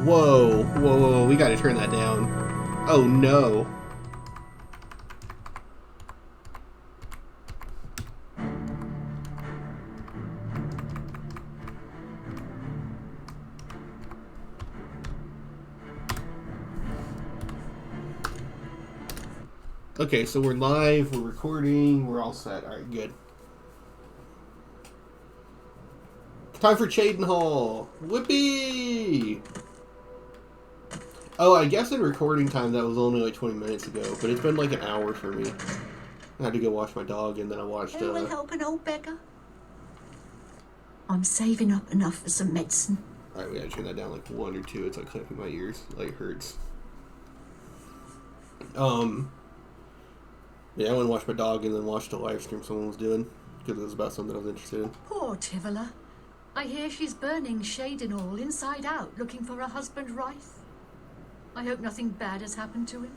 Whoa, whoa, whoa, we gotta turn that down. Oh no. Okay, so we're live, we're recording, we're all set. Alright, good. Time for Cheydinhal! Whippy! Oh, I guess in recording time that was only like 20 minutes ago, but it's been like an hour for me. I had to go watch my dog, and then I watched, Who will help an old beggar? I'm saving up enough for some medicine. Alright, we gotta turn that down like 1 or 2. It's like clamping my ears. Like, it hurts. Yeah, I went and watched my dog and then watched a live stream someone was doing, because it was about something I was interested in. Poor Tivola. I hear she's burning Cheydinhal inside out, looking for her husband Wraith. I hope nothing bad has happened to him.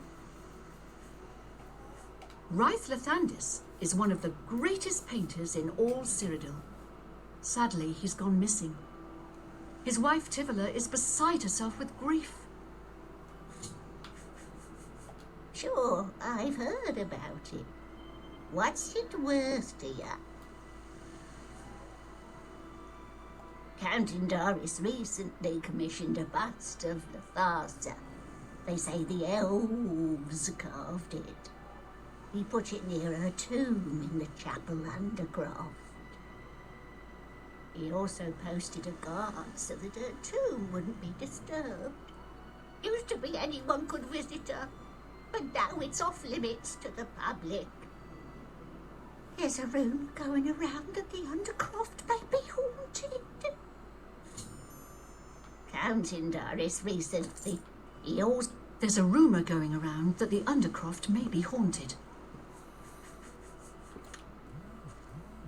Wraith Lathandis is one of the greatest painters in all Cyrodiil. Sadly, he's gone missing. His wife Tivola is beside herself with grief. Sure, I've heard about it. What's it worth to ya? Count Indaris recently commissioned a bust of Latharsa. They say the elves carved it. He put it near her tomb in the chapel undercroft. He also posted a guard so that her tomb wouldn't be disturbed. Used to be anyone could visit her, but now it's off limits to the public. There's a rumour going around that the undercroft may be haunted. Count Indaris recently, he also... There's a rumour going around that the undercroft may be haunted.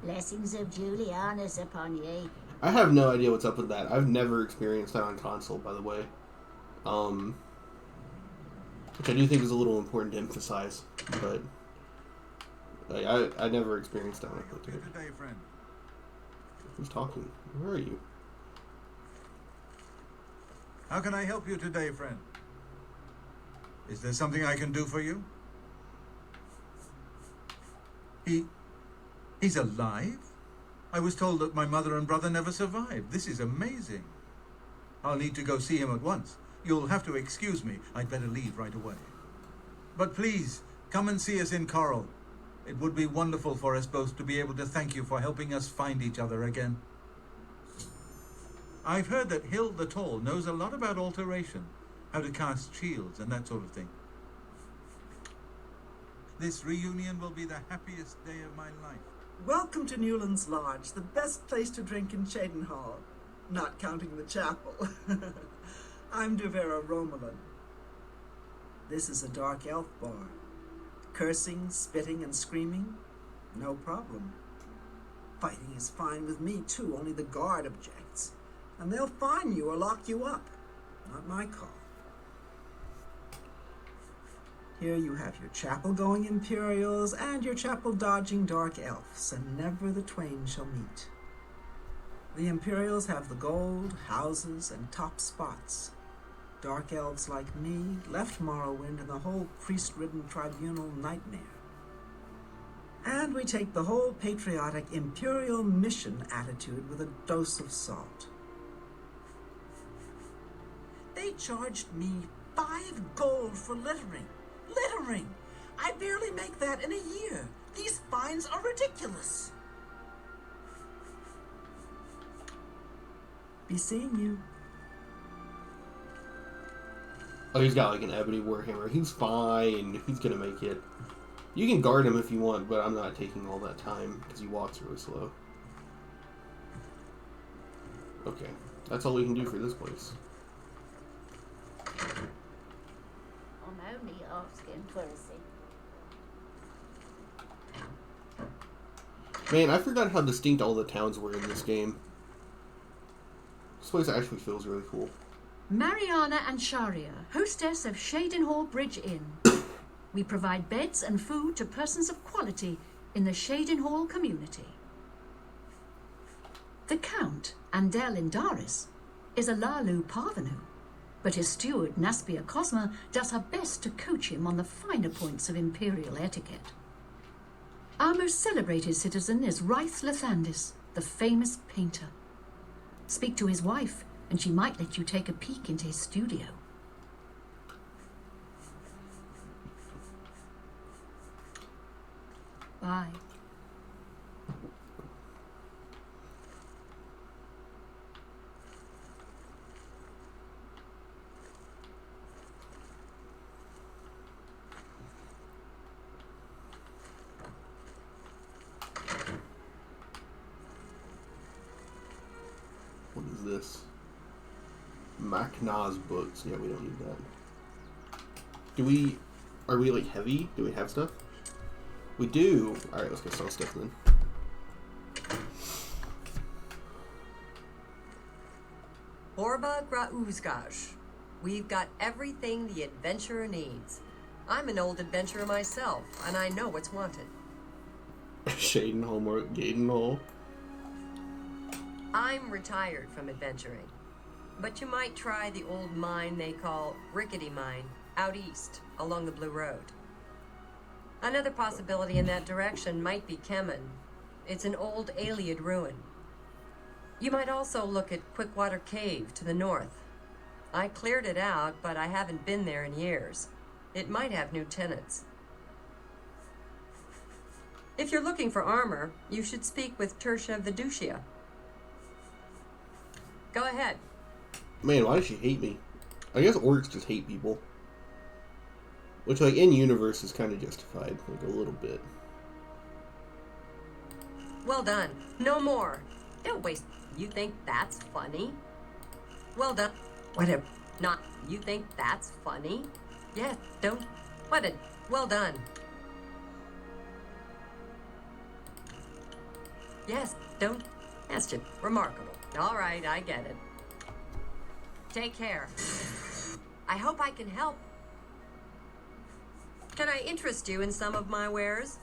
Blessings of Julianus upon ye. I have no idea what's up with that. I've never experienced that on console, by the way. Which I do think is a little important to emphasize, but I never experienced that on today, friend. Who's talking? Where are you? How can I help you today, friend? Is there something I can do for you? He's alive? I was told that my mother and brother never survived. This is amazing. I'll need to go see him at once. You'll have to excuse me. I'd better leave right away. But please, come and see us in Coral. It would be wonderful for us both to be able to thank you for helping us find each other again. I've heard that Hill the Tall knows a lot about alteration, how to cast shields and that sort of thing. This reunion will be the happiest day of my life. Welcome to Newland's Lodge, the best place to drink in Cheydinhal, not counting the chapel. I'm Devera Romulan. This is a dark elf bar. Cursing, spitting, and screaming, no problem. Fighting is fine with me too, only the guard objects. And they'll fine you or lock you up. Not my call. Here you have your chapel-going Imperials and your chapel-dodging dark elves, and never the twain shall meet. The Imperials have the gold, houses, and top spots. Dark elves like me left Morrowind and the whole priest-ridden tribunal nightmare. And we take the whole patriotic Imperial mission attitude with a dose of salt. They charged me 5 gold for littering. Littering! I barely make that in a year. These fines are ridiculous. Be seeing you. Oh, he's got like an ebony warhammer. He's fine. He's gonna make it. You can guard him if you want, but I'm not taking all that time because he walks really slow. Okay, that's all we can do for this place. I'm only asking for a seat. Man, I forgot how distinct all the towns were in this game. This place actually feels really cool. Mariana and Sharia, hostess of Cheydinhal Bridge Inn. We provide beds and food to persons of quality in the Cheydinhal community. The Count, Andel Indaris, is a Lalu Parvenu. but his steward, Naspia Cosma, does her best to coach him on the finer points of imperial etiquette. Our most celebrated citizen is Rice Lathandis, the famous painter. Speak to his wife, and she might let you take a peek into his studio. Bye. What is this? Macna's books. Yeah, we don't need that. Are we like heavy? Do we have stuff? We do. Alright, let's go sell stuff then. Borba Grauzgaj. We've got everything the adventurer needs. I'm an old adventurer myself, and I know what's wanted. Cheydinhal or Cheydinhal. I'm retired from adventuring, but you might try the old mine they call Rickety Mine, out east, along the Blue Road. Another possibility in that direction might be Kemen. It's an old Aliad ruin. You might also look at Quickwater Cave to the north. I cleared it out, but I haven't been there in years. It might have new tenants. If you're looking for armor, you should speak with Tertia Viducia. Go ahead. Man, why does she hate me? I guess orcs just hate people. Which, like, in universe is kind of justified, like, a little bit. Well done. No more. Don't waste. You think that's funny? Well done. Whatever. Not. You think that's funny? Yeah, don't. What a. Well done. Yes, don't. That's just remarkable. All right, I get it. Take care. I hope I can help. Can I interest you in some of my wares?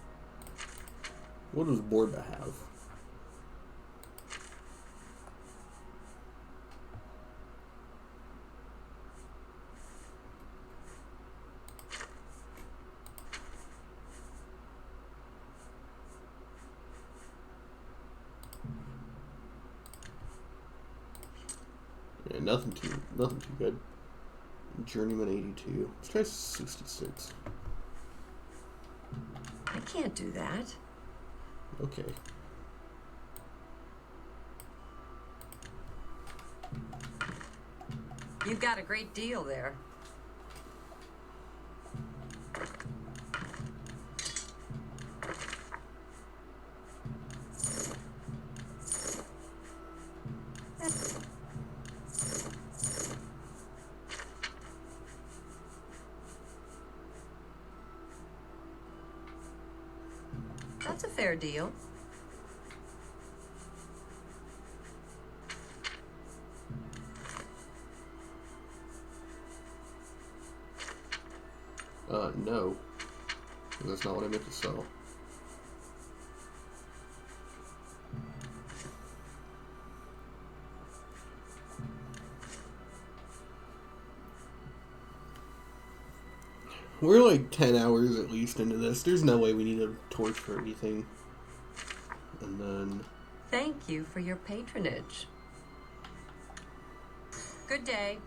What does Borba have? Yeah, nothing too good. Journeyman 82. Let's try 66. I can't do that. Okay. You've got a great deal there. That's a fair deal. No. That's not what I meant to sell. We're like 10 hours at least into this. There's no way we need a torch for anything. And then... Thank you for your patronage. Good day.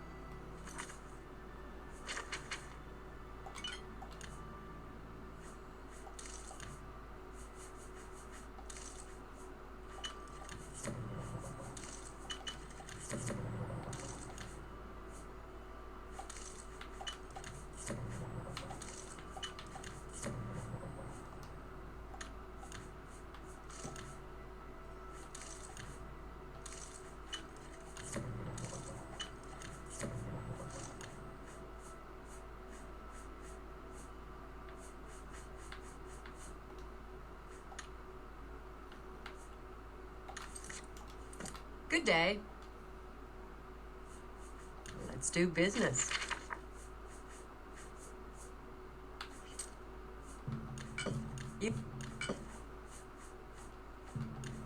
Good day. Let's do business.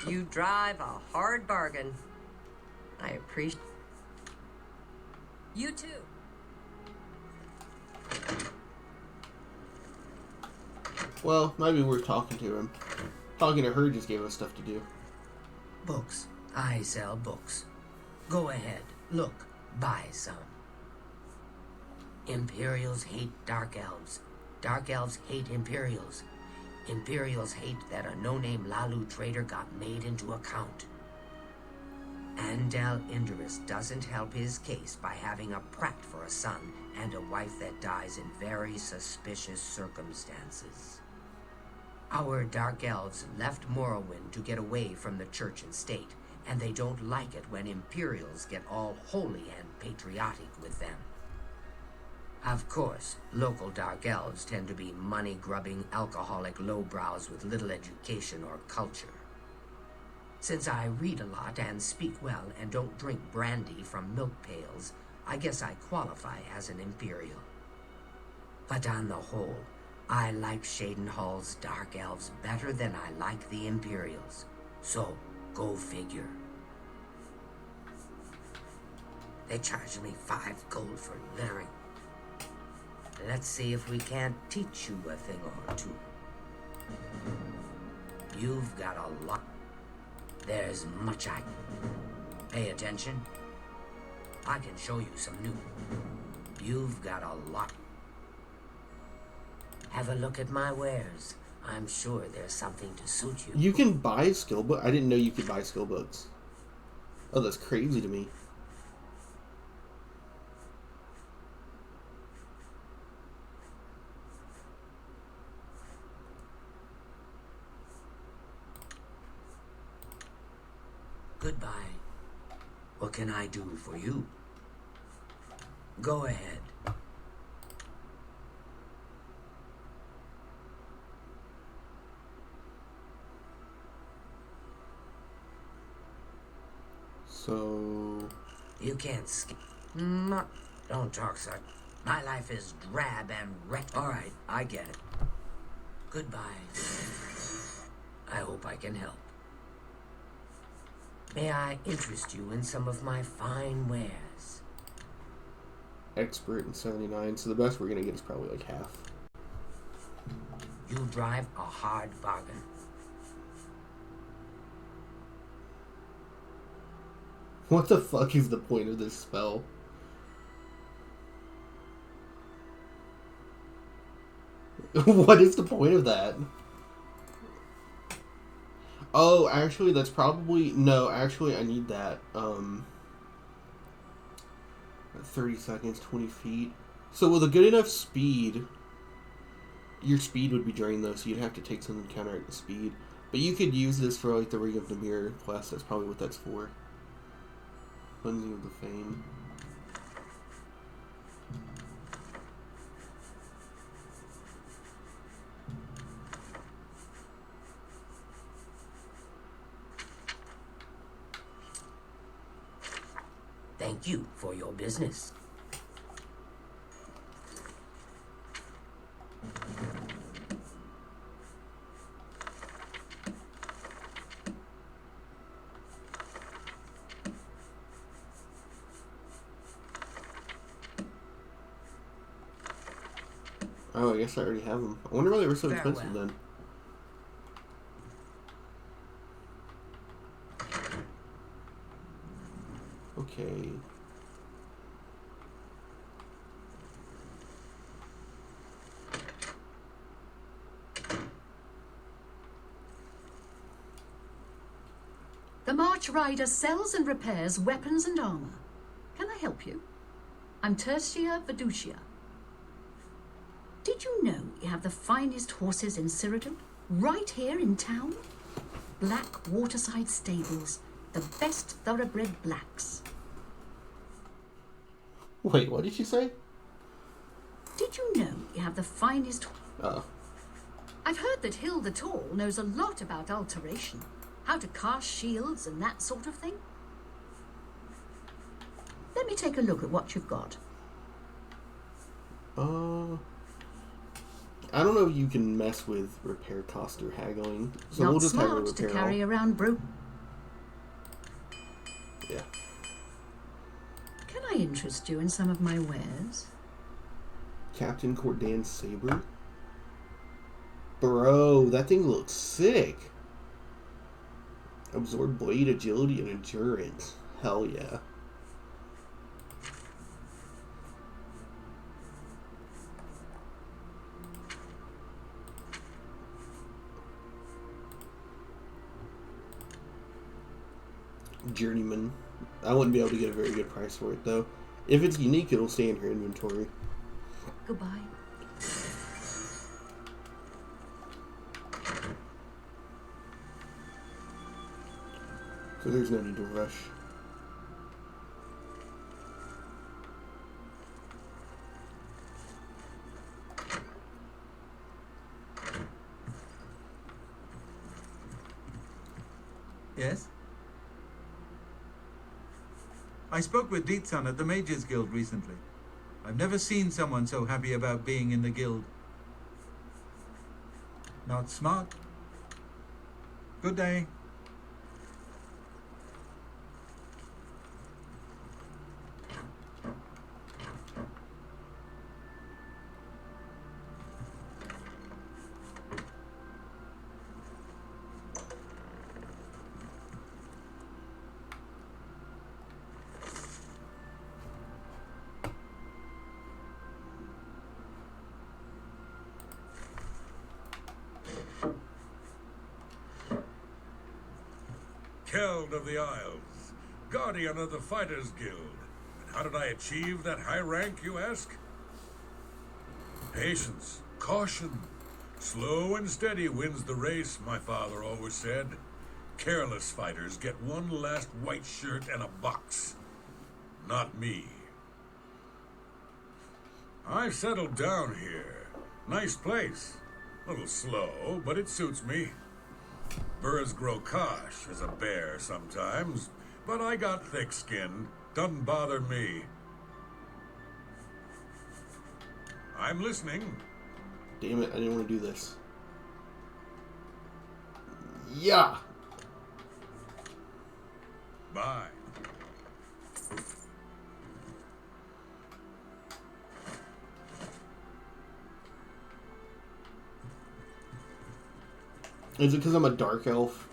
You drive a hard bargain. I appreciate. You too. Well, maybe we're talking to him. Talking to her just gave us stuff to do. Books. I sell books. Go ahead. Look. Buy some. Imperials hate Dark Elves. Dark Elves hate Imperials. Imperials hate that a no-name Lalu trader got made into a count. Andal Indurus doesn't help his case by having a prat for a son and a wife that dies in very suspicious circumstances. Our Dark Elves left Morrowind to get away from the church and state, and they don't like it when Imperials get all holy and patriotic with them. Of course, local Dark Elves tend to be money-grubbing, alcoholic lowbrows with little education or culture. Since I read a lot and speak well and don't drink brandy from milk pails, I guess I qualify as an Imperial. But on the whole, I like Cheydinhal's Dark Elves better than I like the Imperials. So, go figure. They charged me 5 gold for littering. Let's see if we can't teach you a thing or two. You've got a lot. There's much I... Pay attention. I can show you some new. You've got a lot. Have a look at my wares. I'm sure there's something to suit you. You can buy skill book. I didn't know you could buy skill books. Oh, that's crazy to me. Goodbye. What can I do for you? Go ahead. So... You can't skip. Don't talk, sir. My life is drab and wrecked. All right, I get it. Goodbye. I hope I can help. May I interest you in some of my fine wares? Expert in 79, so the best we're gonna get is probably like half. You drive a hard bargain. What the fuck is the point of this spell? What is the point of that? Oh, actually, that's probably... No, actually, I need that. 30 seconds, 20 feet. So with a good enough speed, your speed would be drained, though, so you'd have to take something to counteract the speed. But you could use this for, like, the Ring of the Mirror quest. That's probably what that's for. Cleansing of the Fame. Thank you for your business. Oh, I guess I already have them. I wonder why they were so expensive Farewell. then. Okay. The March Rider sells and repairs weapons and armor. Can I help you? I'm Tertia Veducia. Did you know you have the finest horses in Cyrodiil? Right here in town? Black Waterside Stables. The best thoroughbred blacks. Wait, what did you say? Did you know you have the finest... Oh. I've heard that Hill the Tall knows a lot about alteration. How to cast shields and that sort of thing. Let me take a look at what you've got. I don't know if you can mess with repair cost or haggling. So Not we'll just have a smart to repair carry all. around Yeah. Can I interest you in some of my wares? Captain Cordan's saber. Bro, that thing looks sick. Absorb blade agility and endurance. Hell yeah. Journeyman. I wouldn't be able to get a very good price for it though. If it's unique, it'll stay in your inventory. Goodbye. So there's no need to rush. Yes? I spoke with Dietsan at the Mages Guild recently. I've never seen someone so happy about being in the guild. Not smart. Good day. Keld of the Isles, guardian of the Fighters Guild. And how did I achieve that high rank, you ask? Patience, caution. Slow and steady wins the race, my father always said. Careless fighters get one last white shirt and a box. Not me. I've settled down here. Nice place. Little slow, but it suits me. Birds grow kosh as a bear sometimes, but I got thick skin. Doesn't bother me. I'm listening. Damn it, I didn't want to do this. Yeah! Bye. Is it because I'm a dark elf?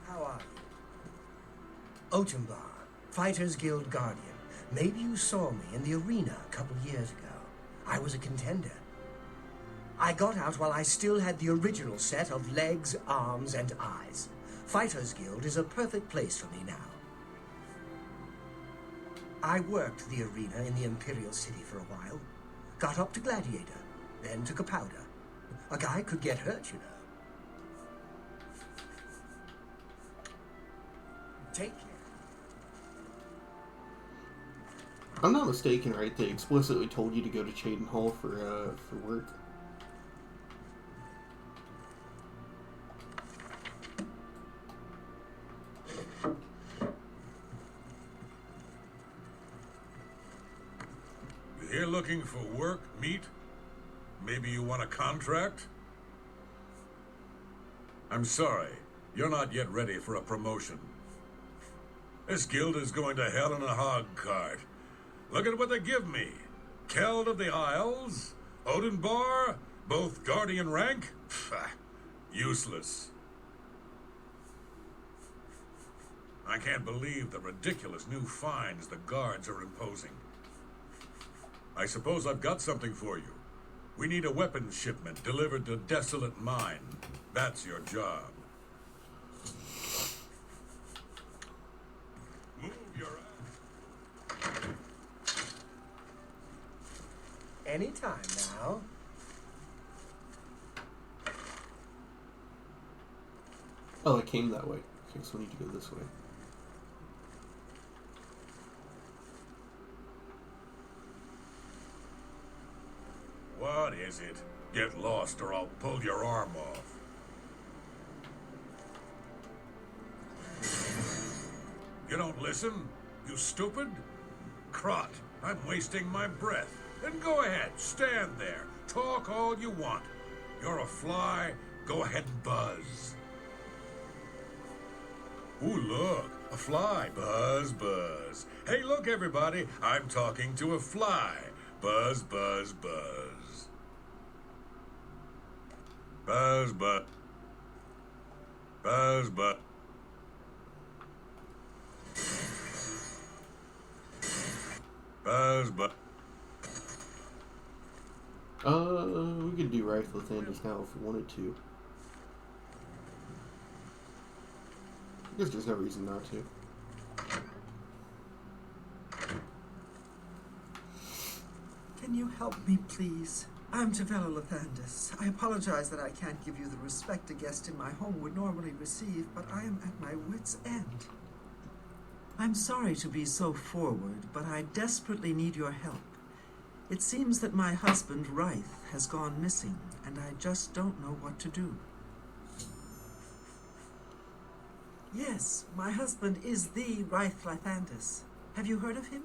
How are you? Otembar, Fighters Guild Guardian. Maybe you saw me in the arena a couple years ago. I was a contender. I got out while I still had the original set of legs, arms, and eyes. Fighters Guild is a perfect place for me now. I worked the arena in the Imperial City for a while. Got up to Gladiator, then took a powder. A guy could get hurt, you know. Take care. I'm not mistaken, right? They explicitly told you to go to Cheydinhal for work. You here looking for work, meet? Maybe you want a contract? I'm sorry, you're not yet ready for a promotion. This guild is going to hell in a hog cart. Look at what they give me. Keld of the Isles, Odenbar, both guardian rank? Pfft, useless. I can't believe the ridiculous new fines the guards are imposing. I suppose I've got something for you. We need a weapons shipment delivered to Desolate Mine. That's your job. Move your ass. Anytime now. Oh, I came that way. Okay, so I need to go this way. What is it? Get lost or I'll pull your arm off. You don't listen? You stupid? Crot, I'm wasting my breath. Then go ahead, stand there. Talk all you want. You're a fly, go ahead and buzz. Ooh, look, a fly. Buzz, buzz. Hey, look, everybody, I'm talking to a fly. Buzz, buzz, buzz. Buzz, buzz. Buzz, buzz. Buzz, buzz. We could do Wraith Lathandis now if we wanted to. I guess there's no reason not to. Can you help me, please? I'm Tavella Lathandis. I apologize that I can't give you the respect a guest in my home would normally receive, but I am at my wit's end. I'm sorry to be so forward, but I desperately need your help. It seems that my husband, Wraith, has gone missing, and I just don't know what to do. Yes, my husband is the Wraith Lathandis. Have you heard of him?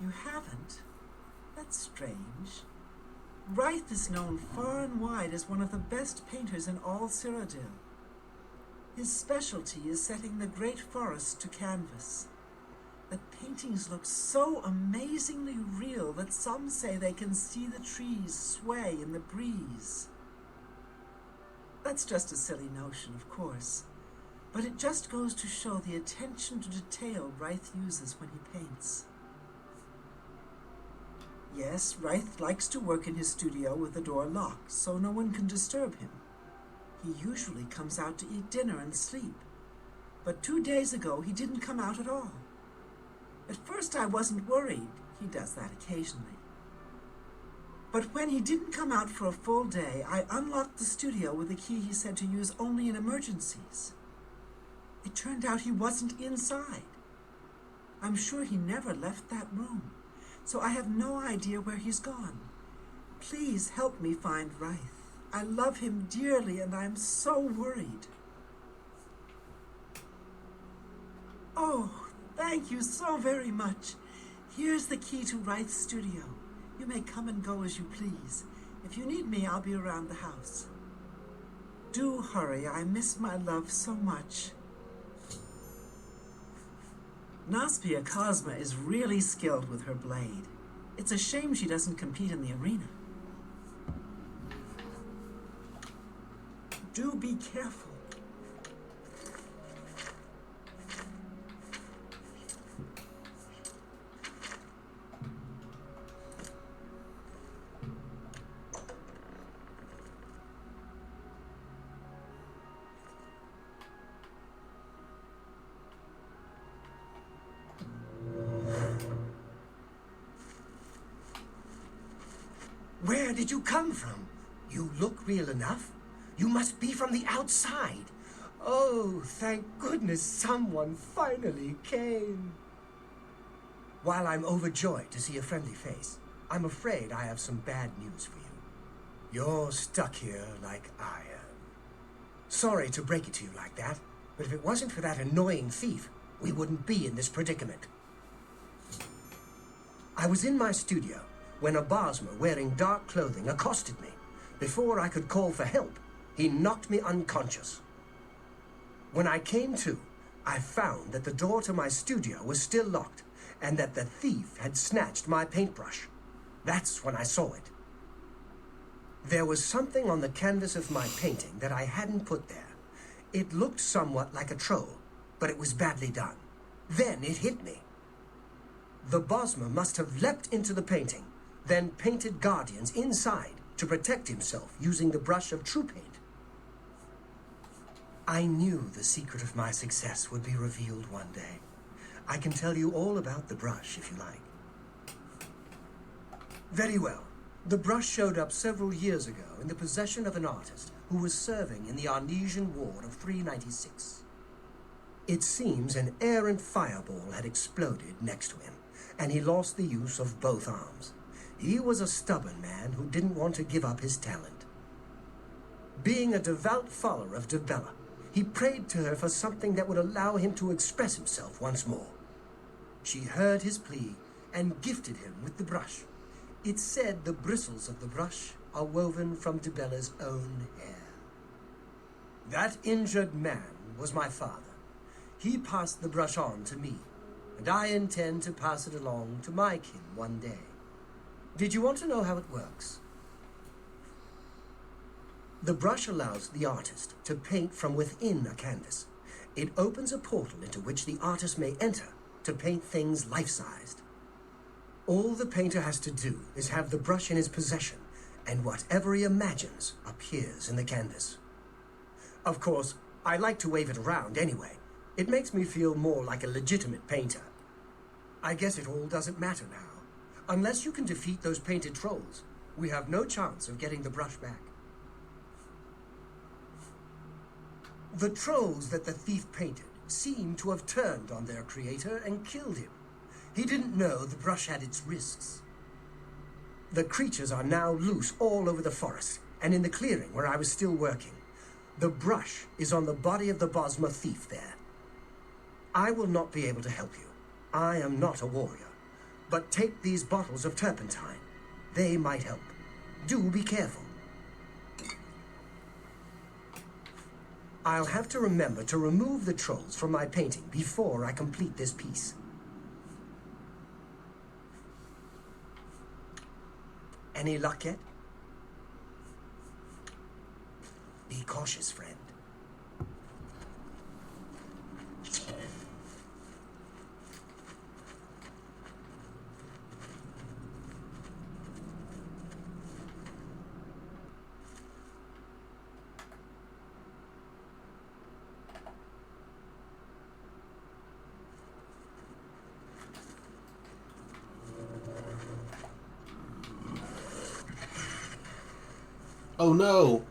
You haven't? That's strange. Wraith is known far and wide as one of the best painters in all Cyrodiil. His specialty is setting the great forest to canvas. The paintings look so amazingly real that some say they can see the trees sway in the breeze. That's just a silly notion, of course, but it just goes to show the attention to detail Wraith uses when he paints. Yes, Wraith likes to work in his studio with the door locked, so no one can disturb him. He usually comes out to eat dinner and sleep, but 2 days ago he didn't come out at all. At first I wasn't worried. He does that occasionally. But when he didn't come out for a full day, I unlocked the studio with a key he said to use only in emergencies. It turned out he wasn't inside. I'm sure he never left that room, so I have no idea where he's gone. Please help me find Wraith. I love him dearly and I'm so worried. Oh, thank you so very much. Here's the key to Wraith's studio. You may come and go as you please. If you need me, I'll be around the house. Do hurry. I miss my love so much. Naspia Cosma is really skilled with her blade. It's a shame she doesn't compete in the arena. Do be careful. Where did you come from? You look real enough. You must be from the outside. Oh, thank goodness someone finally came. While I'm overjoyed to see a friendly face, I'm afraid I have some bad news for you. You're stuck here like I am. Sorry to break it to you like that, but if it wasn't for that annoying thief, we wouldn't be in this predicament. I was in my studio when a Bosmer wearing dark clothing accosted me. Before I could call for help, he knocked me unconscious. When I came to, I found that the door to my studio was still locked and that the thief had snatched my paintbrush. That's when I saw it. There was something on the canvas of my painting that I hadn't put there. It looked somewhat like a troll, but it was badly done. Then it hit me. The Bosmer must have leapt into the painting, then painted guardians inside to protect himself using the brush of true paint. I knew the secret of my success would be revealed one day. I can tell you all about the brush if you like. Very well. The brush showed up several years ago in the possession of an artist who was serving in the Arnesian War of 396. It seems an errant fireball had exploded next to him, and he lost the use of both arms. He was a stubborn man who didn't want to give up his talent. Being a devout follower of Dibella, he prayed to her for something that would allow him to express himself once more. She heard his plea and gifted him with the brush. It's said the bristles of the brush are woven from Dibella's own hair. That injured man was my father. He passed the brush on to me, and I intend to pass it along to my kin one day. Did you want to know how it works? The brush allows the artist to paint from within a canvas. It opens a portal into which the artist may enter to paint things life-sized. All the painter has to do is have the brush in his possession, and whatever he imagines appears in the canvas. Of course, I like to wave it around anyway. It makes me feel more like a legitimate painter. I guess it all doesn't matter now. Unless you can defeat those painted trolls, we have no chance of getting the brush back. The trolls that the thief painted seem to have turned on their creator and killed him. He didn't know the brush had its risks. The creatures are now loose all over the forest and in the clearing where I was still working. The brush is on the body of the Bosma thief there. I will not be able to help you. I am not a warrior. But take these bottles of turpentine. They might help. Do be careful. I'll have to remember to remove the trolls from my painting before I complete this piece. Any luck yet? Be cautious, friend. Oh no!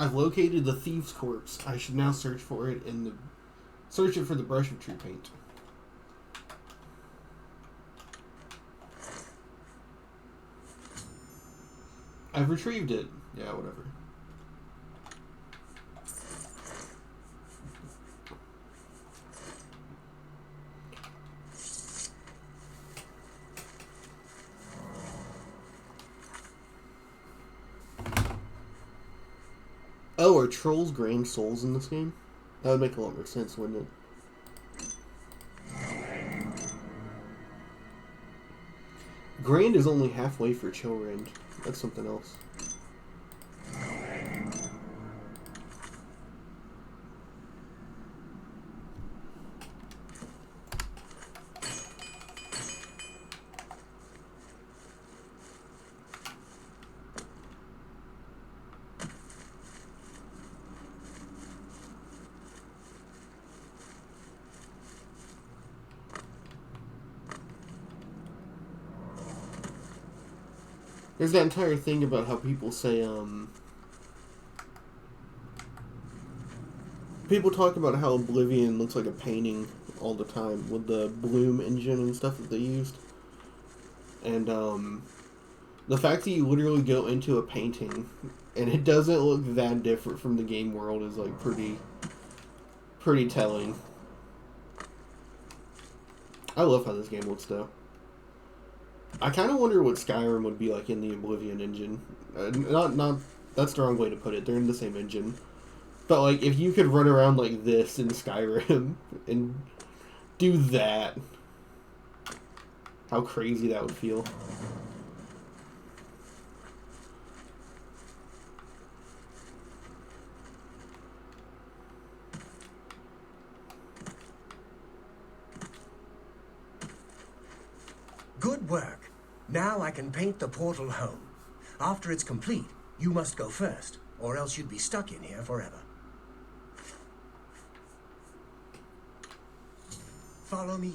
I've located the thieves' corpse. I should now search for it search it for the brush of true paint. I've retrieved it. Yeah, whatever. Oh, are trolls grand souls in this game? That would make a lot more sense, wouldn't it? Grand is only halfway for chill range. That's something else. There's that entire thing about how people say, people talk about how Oblivion looks like a painting all the time with the Bloom engine and stuff that they used. And, the fact that you literally go into a painting and it doesn't look that different from the game world is, like, pretty telling. I love how this game looks, though. I kind of wonder what Skyrim would be like in the Oblivion engine. Not that's the wrong way to put it. They're in the same engine. But, like, if you could run around like this in Skyrim and do that, how crazy that would feel. Good work. Now I can paint the portal home. After it's complete, you must go first, or else you'd be stuck in here forever. Follow me.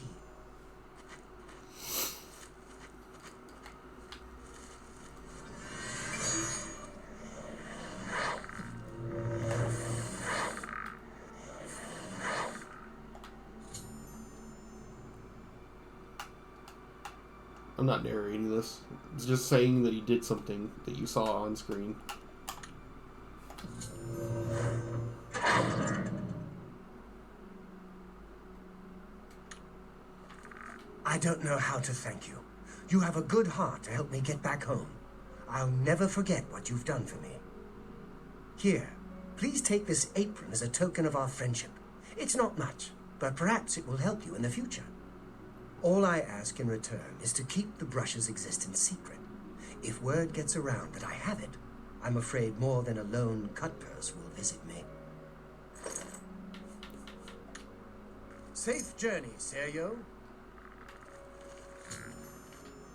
I'm not narrating this. It's just saying that you did something that you saw on screen. I don't know how to thank you. You have a good heart to help me get back home. I'll never forget what you've done for me. Here, please take this apron as a token of our friendship. It's not much, but perhaps it will help you in the future. All I ask in return is to keep the brush's existence secret. If word gets around that I have it, I'm afraid more than a lone cutpurse will visit me. Safe journey, Sergio.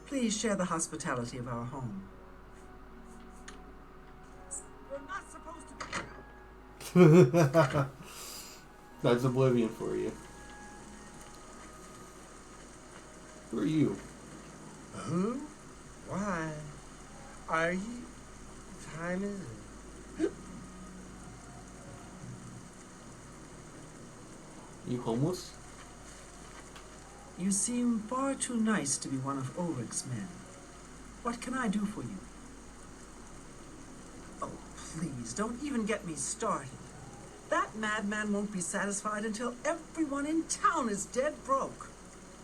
Please share the hospitality of our home. We're not supposed to be... That's Oblivion for you. Who are you? Who? Why? Are you? Time is it? You homeless? You seem far too nice to be one of Ulrich's men. What can I do for you? Oh, please, don't even get me started. That madman won't be satisfied until everyone in town is dead broke.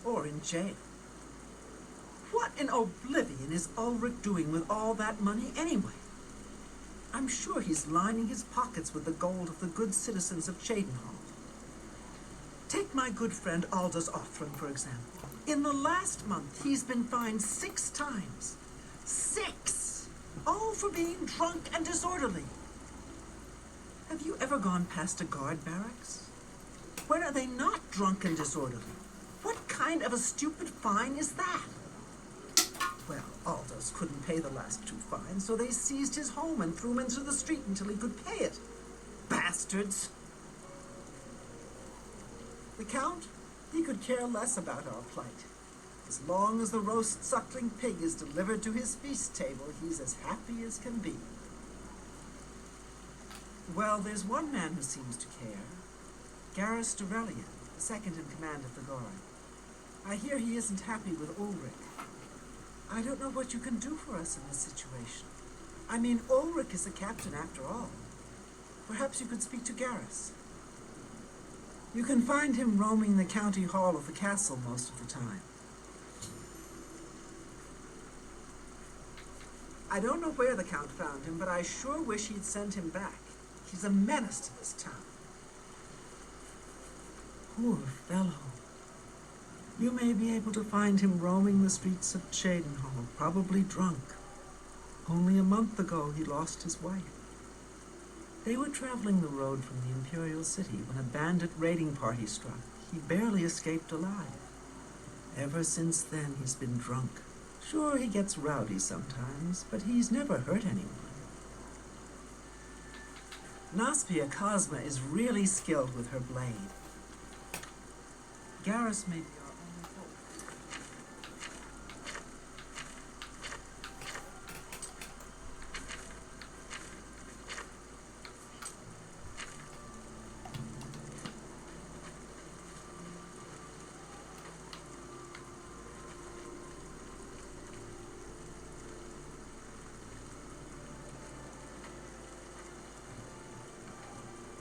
Or in jail. What in Oblivion is Ulrich doing with all that money anyway? I'm sure he's lining his pockets with the gold of the good citizens of Cheydinhal. Take my good friend Aldous Othram, for example. In the last month, he's been fined 6 times. 6! All for being drunk and disorderly. Have you ever gone past a guard barracks? When are they not drunk and disorderly? What kind of a stupid fine is that? Well, Aldous couldn't pay the last 2 fines, so they seized his home and threw him into the street until he could pay it. Bastards! The Count, he could care less about our plight. As long as the roast suckling pig is delivered to his feast table, he's as happy as can be. Well, there's one man who seems to care. Garrus Durelian, the second in command of the Guard. I hear he isn't happy with Ulrich. I don't know what you can do for us in this situation. I mean, Ulrich is the captain after all. Perhaps you could speak to Garrus. You can find him roaming the county hall of the castle most of the time. I don't know where the Count found him, but I sure wish he'd send him back. He's a menace to this town. Poor fellow. You may be able to find him roaming the streets of Cheydinhal, probably drunk. Only a month ago he lost his wife. They were traveling the road from the Imperial City when a bandit raiding party struck. He barely escaped alive. Ever since then he's been drunk. Sure, he gets rowdy sometimes, but he's never hurt anyone. Naspia Cosma is really skilled with her blade. Garrus may be our only hope.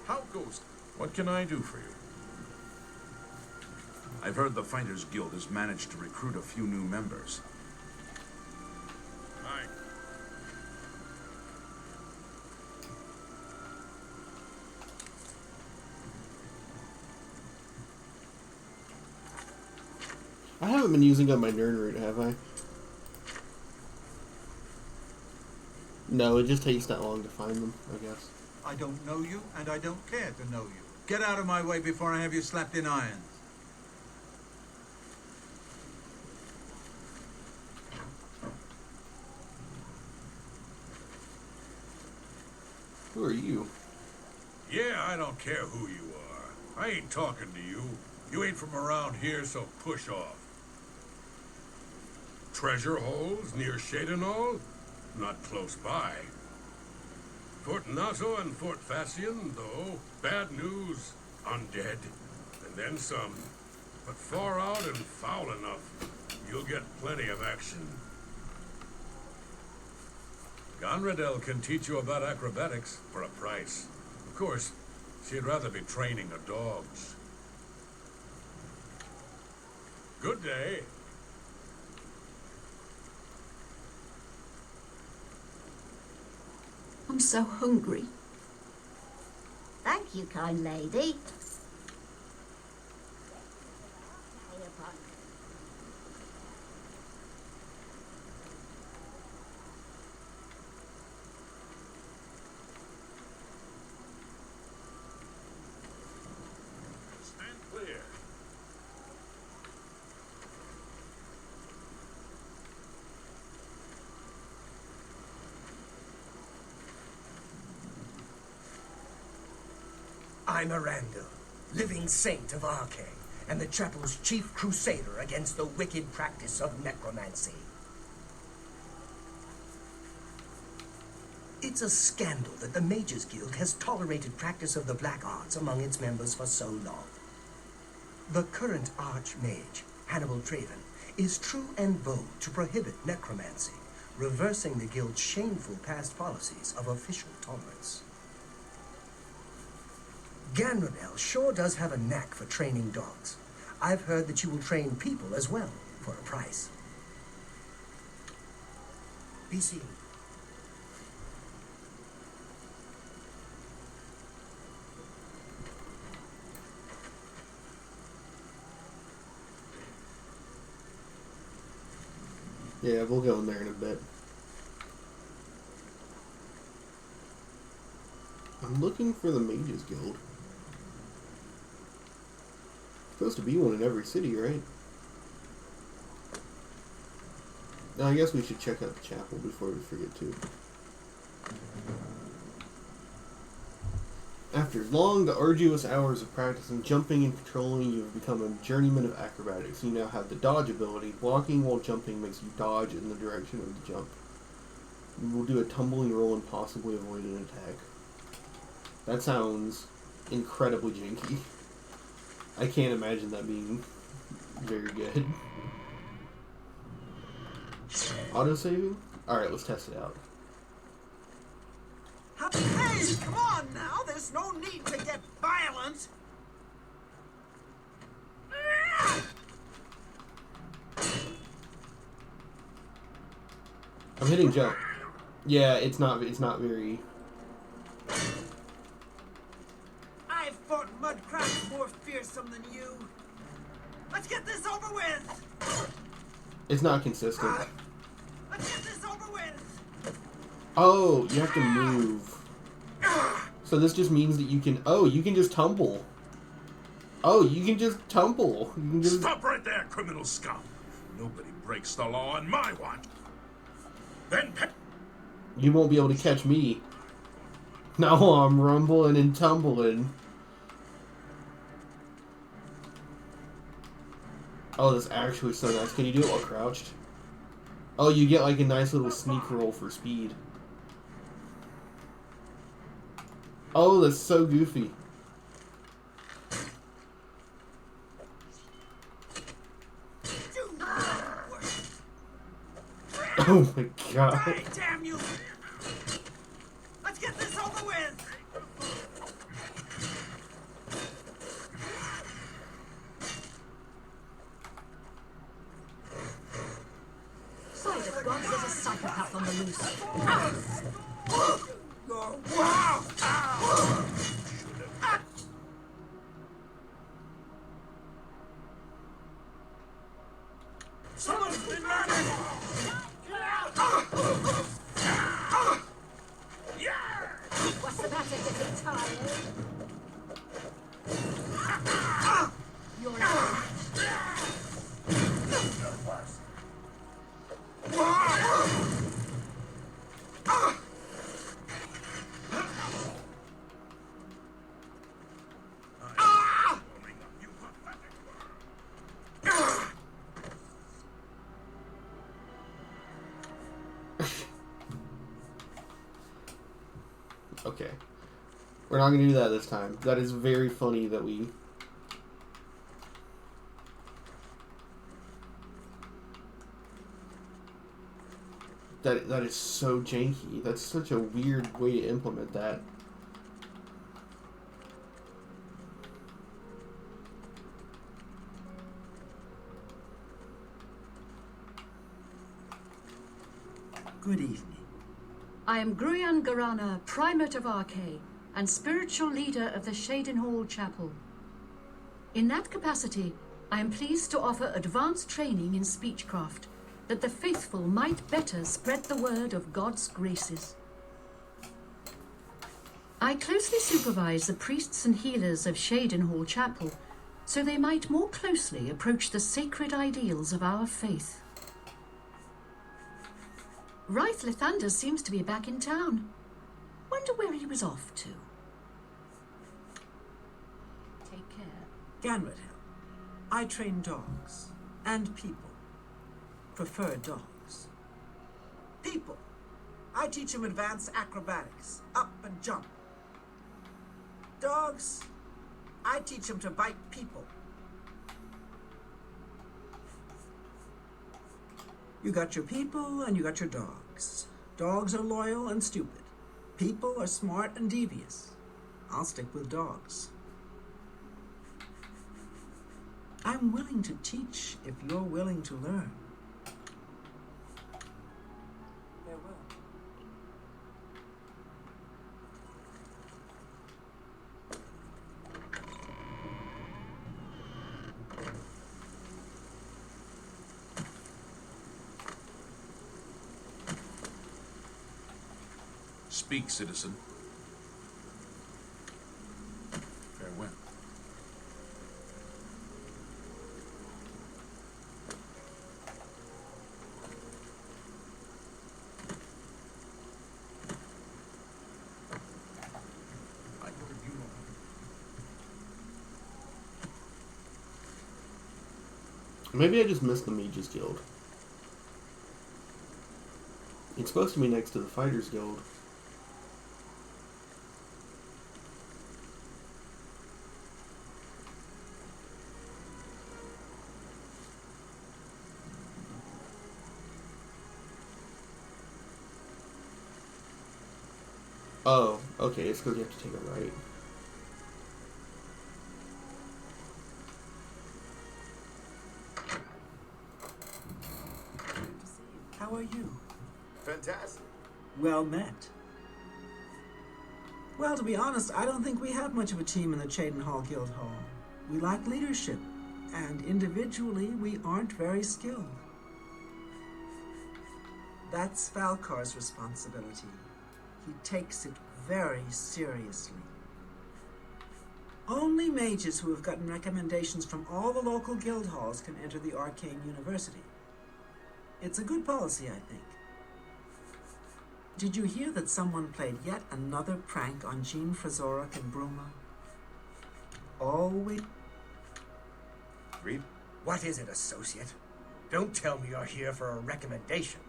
How goes? What can I do for you? I've heard the Fighters Guild has managed to recruit a few new members. Hi. I haven't been using up my Nern root, have I? No, it just takes that long to find them, I guess. I don't know you, and I don't care to know you. Get out of my way before I have you slapped in irons. Who are you? Yeah, I don't care who you are. I ain't talking to you. You ain't from around here, so push off. Treasure holes near Cheydinhal? Not close by. Fort Naso and Fort Facian, though. Bad news. Undead. And then some. But far out and foul enough. You'll get plenty of action. Gonradel can teach you about acrobatics for a price. Of course, she'd rather be training her dogs. Good day. I'm so hungry. Thank you, kind lady. Stand clear. I'm Arando, living saint of Arche, and the chapel's chief crusader against the wicked practice of necromancy. It's a scandal that the Mages Guild has tolerated practice of the black arts among its members for so long. The current archmage, Hannibal Traven, is true and bold to prohibit necromancy, reversing the guild's shameful past policies of official tolerance. Ganradel sure does have a knack for training dogs. I've heard that you will train people as well, for a price. Be seen. Yeah, we'll go in there in a bit. I'm looking for the Mages Guild. Supposed to be one in every city, right? Now, I guess we should check out the chapel before we forget to. After long, arduous hours of practicing jumping and controlling, you have become a journeyman of acrobatics. You now have the dodge ability. Blocking while jumping makes you dodge in the direction of the jump. You will do a tumbling roll and possibly avoid an attack. That sounds incredibly janky. I can't imagine that being very good. Autosaving? Alright, let's test it out. Hey, come on now! There's no need to get violent! I'm hitting jump. Yeah, it's not very... I've fought mudcrafts more fearsome than you. Let's get this over with! It's not consistent. Let's get this over with! Oh, you have to move. So this just means that you can... Oh, you can just tumble. Oh, you can just tumble. You can just... Stop right there, criminal scum. Nobody breaks the law on my watch. Then... You won't be able to catch me. Now I'm rumbling and tumbling. Oh, that's actually so nice. Can you do it while crouched? Oh, you get like a nice little sneak roll for speed. Oh, that's so goofy. Oh my god. Hey, damn you! Let's get this over with! Side of God, there's a psychopath on the loose. Someone's been murdered! What's the matter? Getting tired? You're Okay. We're not going to do that this time. That is very funny that we... That is so janky. That's such a weird way to implement that. Good evening. I am Gruyan Garana, Primate of Archay, and spiritual leader of the Cheydinhal Chapel. In that capacity, I am pleased to offer advanced training in speechcraft, that the faithful might better spread the word of God's graces. I closely supervise the priests and healers of Cheydinhal Chapel, so they might more closely approach the sacred ideals of our faith. Wraith Lathander seems to be back in town. Wonder where he was off to. Take care. Ganradhel. I train dogs. And people. Prefer dogs. People. I teach them advanced acrobatics. Up and jump. Dogs. I teach them to bite people. You got your people and you got your dogs. Dogs are loyal and stupid. People are smart and devious. I'll stick with dogs. I'm willing to teach if you're willing to learn. Farewell. Speak, citizen. Farewell. I heard you know. Maybe I just missed the Mages Guild. It's supposed to be next to the Fighters Guild. Oh, okay, it's because you have to take a right. How are you? Fantastic. Well met. Well, to be honest, I don't think we have much of a team in the Cheydinhal Guild Hall. We lack leadership, and individually, we aren't very skilled. That's Falcar's responsibility. He takes it very seriously. Only mages who have gotten recommendations from all the local guild halls can enter the Arcane University. It's a good policy, I think. Did you hear that someone played yet another prank on Jean Frazorak and Bruma? Always. Reed? What is it, associate? Don't tell me you're here for a recommendation.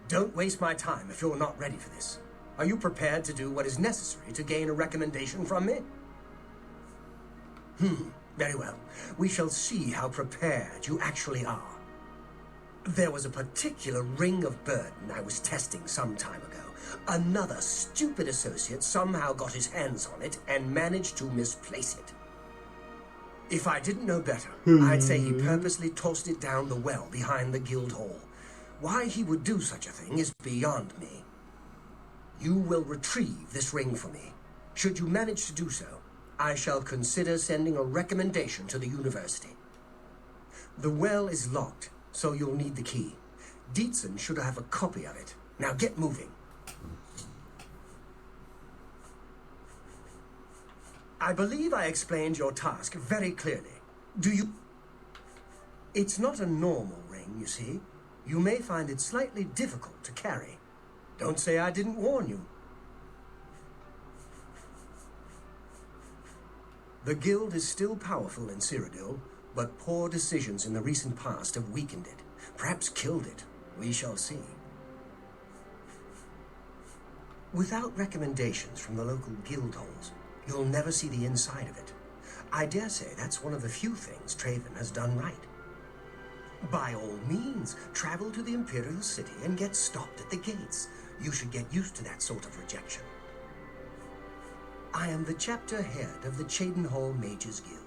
Don't waste my time if you're not ready for this. Are you prepared to do what is necessary to gain a recommendation from me? Very well. We shall see how prepared you actually are. There was a particular ring of burden I was testing some time ago. Another stupid associate somehow got his hands on it and managed to misplace it. If I didn't know better, I'd say he purposely tossed it down the well behind the guild hall. Why he would do such a thing is beyond me. You will retrieve this ring for me. Should you manage to do so, I shall consider sending a recommendation to the university. The well is locked, so you'll need the key. Dietzen should have a copy of it. Now get moving. I believe I explained your task very clearly. Do you... It's not a normal ring, you see. You may find it slightly difficult to carry. Don't say I didn't warn you. The guild is still powerful in Cyrodiil, but poor decisions in the recent past have weakened it. Perhaps killed it. We shall see. Without recommendations from the local guild halls, you'll never see the inside of it. I dare say that's one of the few things Traven has done right. By all means, travel to the Imperial City and get stopped at the gates. You should get used to that sort of rejection. I am the chapter head of the Cheydinhal Mages Guild.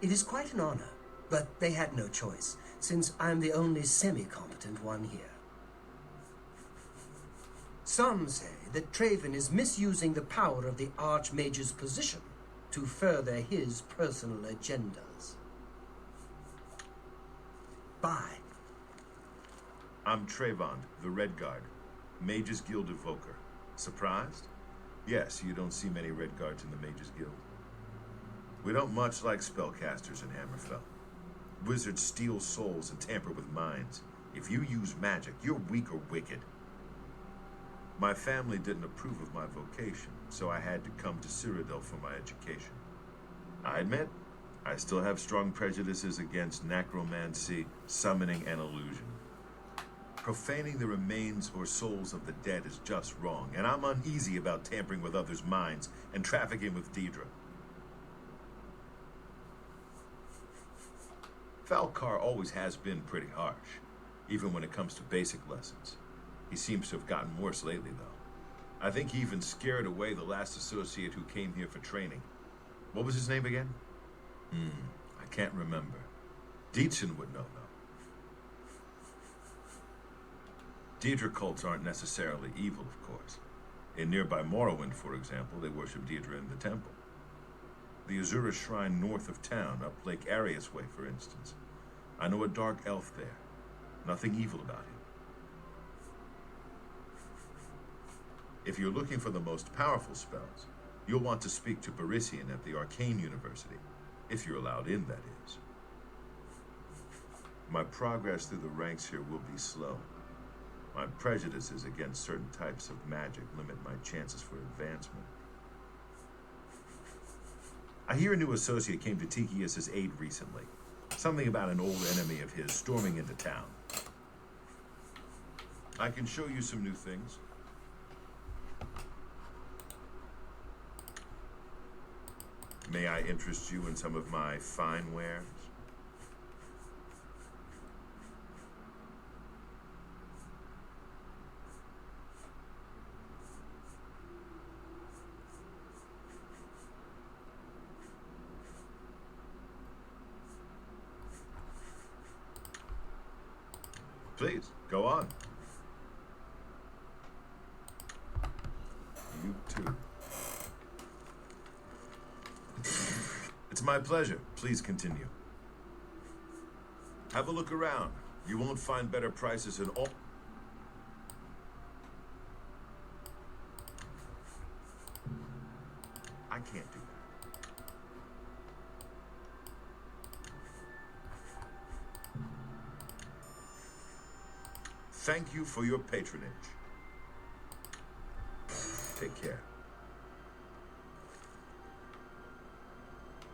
It is quite an honor, but they had no choice, since I'm the only semi-competent one here. Some say that Traven is misusing the power of the Archmage's position to further his personal agendas. Bye. I'm Trayvon, the Red Guard, Mages Guild Evoker. Surprised? Yes, you don't see many Red Guards in the Mages Guild. We don't much like spellcasters in Hammerfell. Wizards steal souls and tamper with minds. If you use magic, you're weak or wicked. My family didn't approve of my vocation, so I had to come to Cyrodiil for my education. I admit, I still have strong prejudices against necromancy, summoning, and illusion. Profaning the remains or souls of the dead is just wrong, and I'm uneasy about tampering with others' minds and trafficking with Deidre. Falcar always has been pretty harsh, even when it comes to basic lessons. He seems to have gotten worse lately, though. I think he even scared away the last associate who came here for training. What was his name again? I can't remember. Dietzen would know, though. Deidre cults aren't necessarily evil, of course. In nearby Morrowind, for example, they worship Deidre in the temple. The Azura Shrine north of town, up Lake Arius Way, for instance. I know a dark elf there. Nothing evil about him. If you're looking for the most powerful spells, you'll want to speak to Barisian at the Arcane University, if you're allowed in, that is. My progress through the ranks here will be slow. My prejudices against certain types of magic limit my chances for advancement. I hear a new associate came to Tikius' aid recently. Something about an old enemy of his storming into town. I can show you some new things. May I interest you in some of my fine wares? Please, go on. You too. It's my pleasure. Please continue. Have a look around. You won't find better prices in all... I can't do that. Thank you for your patronage. Take care.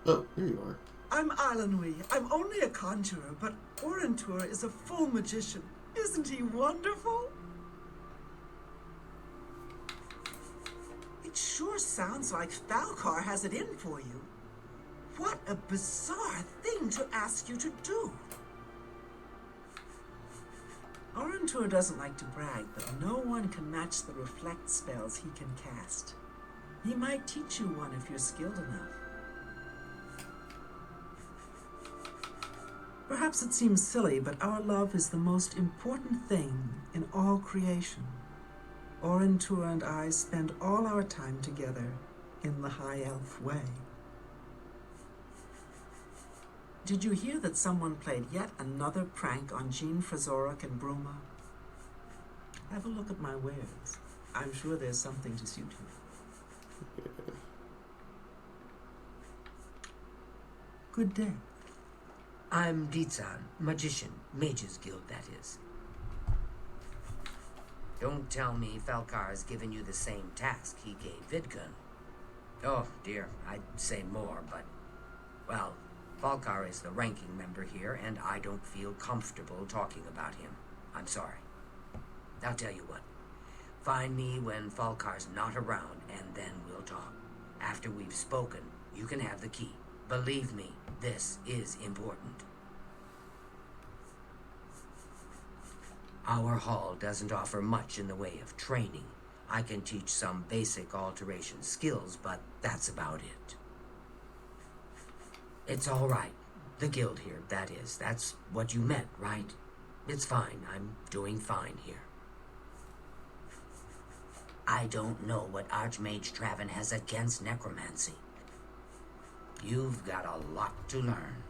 Oh, here you are. I'm Ilanui. I'm only a conjurer, but Orentur is a full magician. Isn't he wonderful? It sure sounds like Falcar has it in for you. What a bizarre thing to ask you to do. Orentur doesn't like to brag, but no one can match the reflect spells he can cast. He might teach you one if you're skilled enough. Perhaps it seems silly, but our love is the most important thing in all creation. Orentur and I spend all our time together in the High Elf way. Did you hear that someone played yet another prank on Jean Frazorok and Bruma? Have a look at my wares. I'm sure there's something to suit you. Good day. I'm Ditzan, magician, Mages Guild, that is. Don't tell me Falcar's given you the same task he gave Vidkun. Oh, dear, I'd say more, but... Well, Falcar is the ranking member here, and I don't feel comfortable talking about him. I'm sorry. I'll tell you what. Find me when Falcar's not around, and then we'll talk. After we've spoken, you can have the key. Believe me, this is important. Our hall doesn't offer much in the way of training. I can teach some basic alteration skills, but that's about it. It's all right. The guild here, that is. That's what you meant, right? It's fine. I'm doing fine here. I don't know what Archmage Traven has against necromancy. You've got a lot to learn.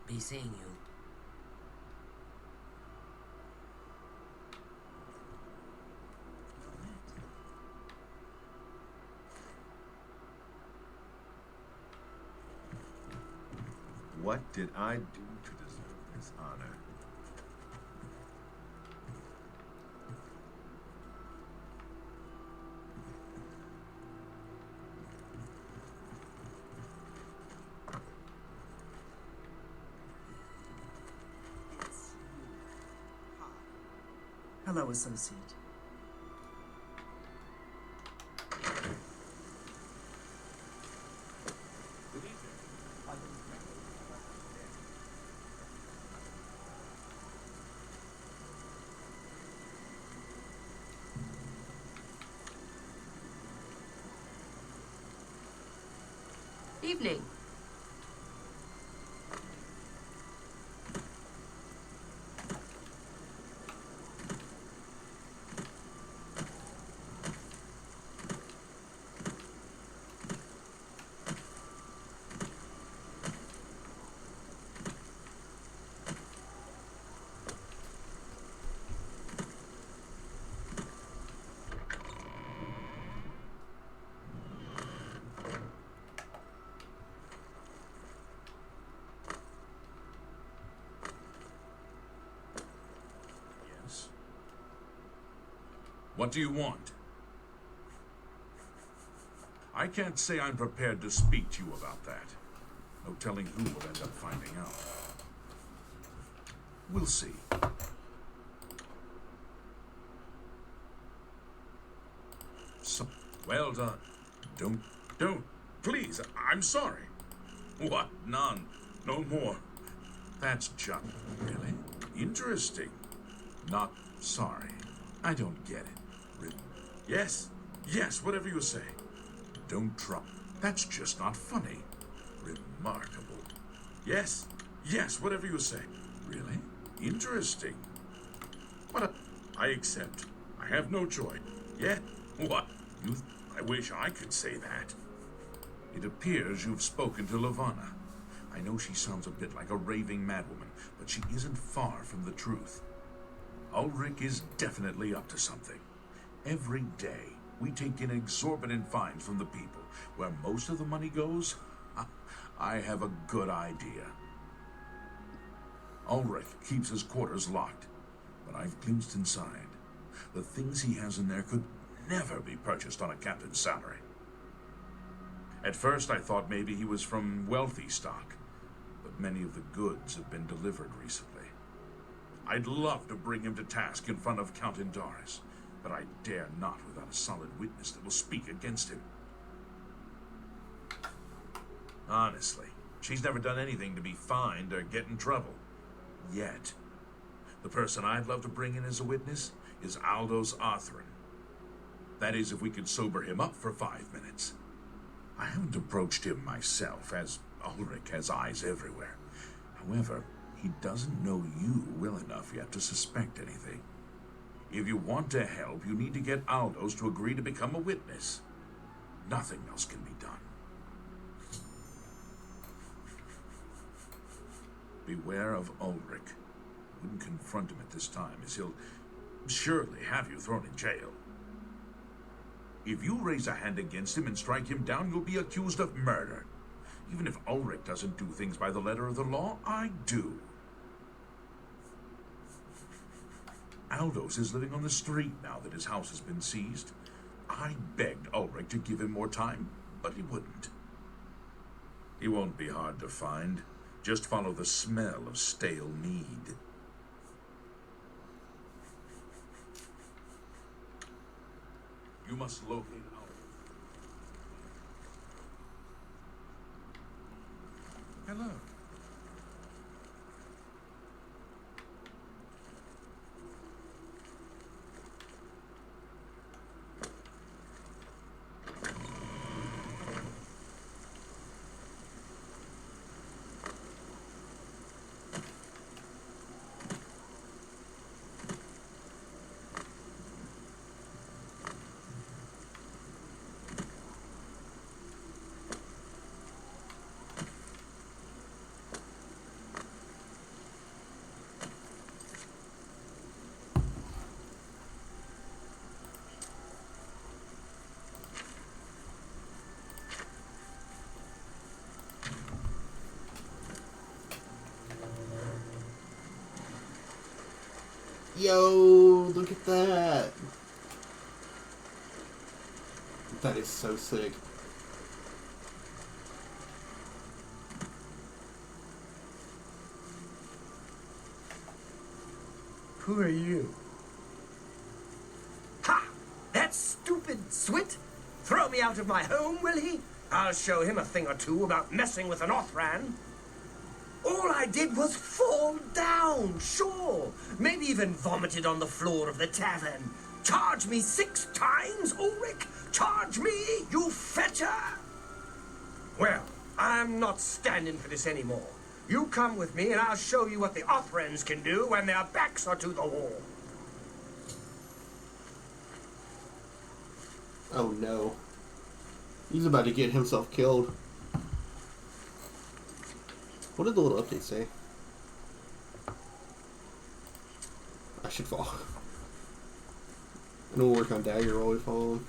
Be seeing you. What did I do to deserve this honor? Hello, associate. Evening. What do you want? I can't say I'm prepared to speak to you about that. No telling who will end up finding out. We'll see. So, well done. Don't. Please, I'm sorry. What? None. No more. That's just... Really? Interesting. Not sorry. I don't get it. Yes, whatever you say. Don't try. That's just not funny. Remarkable. Yes, Yes, whatever you say. Really? Interesting. I accept. I have no choice. Yeah? What? I wish I could say that. It appears you've spoken to Lavanna. I know she sounds a bit like a raving madwoman, but she isn't far from the truth. Ulrich is definitely up to something. Every day, we take in exorbitant fines from the people. Where most of the money goes, I have a good idea. Ulrich keeps his quarters locked, but I've glimpsed inside. The things he has in there could never be purchased on a captain's salary. At first, I thought maybe he was from wealthy stock, but many of the goods have been delivered recently. I'd love to bring him to task in front of Count Indaris, but I dare not without a solid witness that will speak against him. Honestly, she's never done anything to be fined or get in trouble. Yet. The person I'd love to bring in as a witness is Aldous Arthrin. That is, if we could sober him up for 5 minutes. I haven't approached him myself, as Ulrich has eyes everywhere. However, he doesn't know you well enough yet to suspect anything. If you want to help, you need to get Aldous to agree to become a witness. Nothing else can be done. Beware of Ulrich. Wouldn't confront him at this time, as he'll surely have you thrown in jail. If you raise a hand against him and strike him down, you'll be accused of murder. Even if Ulrich doesn't do things by the letter of the law, I do. Aldous is living on the street now that his house has been seized. I begged Ulrich to give him more time, but he wouldn't. He won't be hard to find. Just follow the smell of stale mead. You must locate Ulrich. Hello. Yo, look at that. That is so sick. Who are you? Ha! That stupid Swit? Throw me out of my home, will he? I'll show him a thing or two about messing with an Othran. All I did was fall down, sure. Maybe even vomited on the floor of the tavern. Charge me 6 times, Ulrich? Charge me, you fetter! Well, I'm not standing for this anymore. You come with me and I'll show you what the Othrans can do when their backs are to the wall. Oh no. He's about to get himself killed. What did the little update say? I should fall. And we'll work on dagger while we fall him.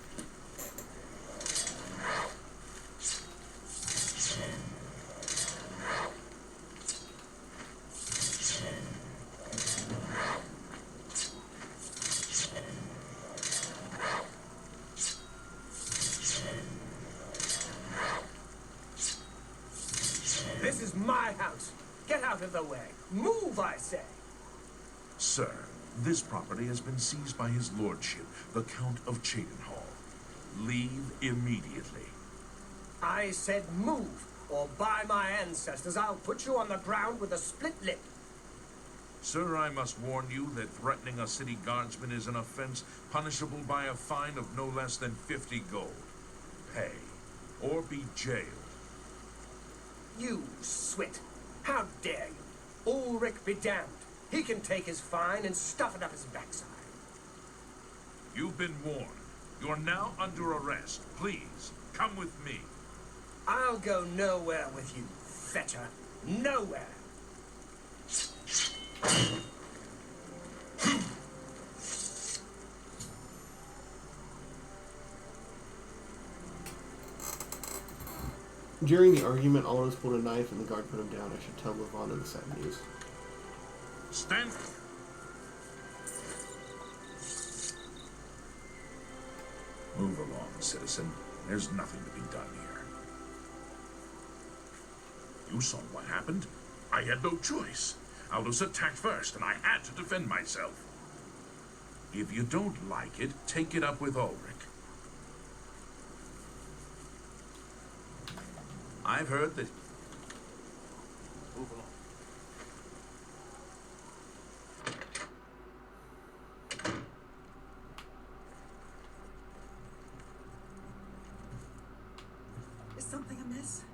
This is my house. Get out of the way. Move, I say. Sir, this property has been seized by his lordship, the Count of Cheydinhal. Leave immediately. I said move, or by my ancestors, I'll put you on the ground with a split lip. Sir, I must warn you that threatening a city guardsman is an offense punishable by a fine of no less than 50 gold. Pay, or be jailed. You Swit. How dare you? Ulrich be damned. He can take his fine and stuff it up his backside. You've been warned. You're now under arrest. Please, come with me. I'll go nowhere with you, fetcher. Nowhere. During the argument, Alros pulled a knife and the guard put him down. I should tell Levana the sad news. Stand. Move along, citizen. There's nothing to be done here. You saw what happened. I had no choice. Aldous attacked first, and I had to defend myself. If you don't like it, take it up with Ulrich. I've heard that... Move along. Is something amiss?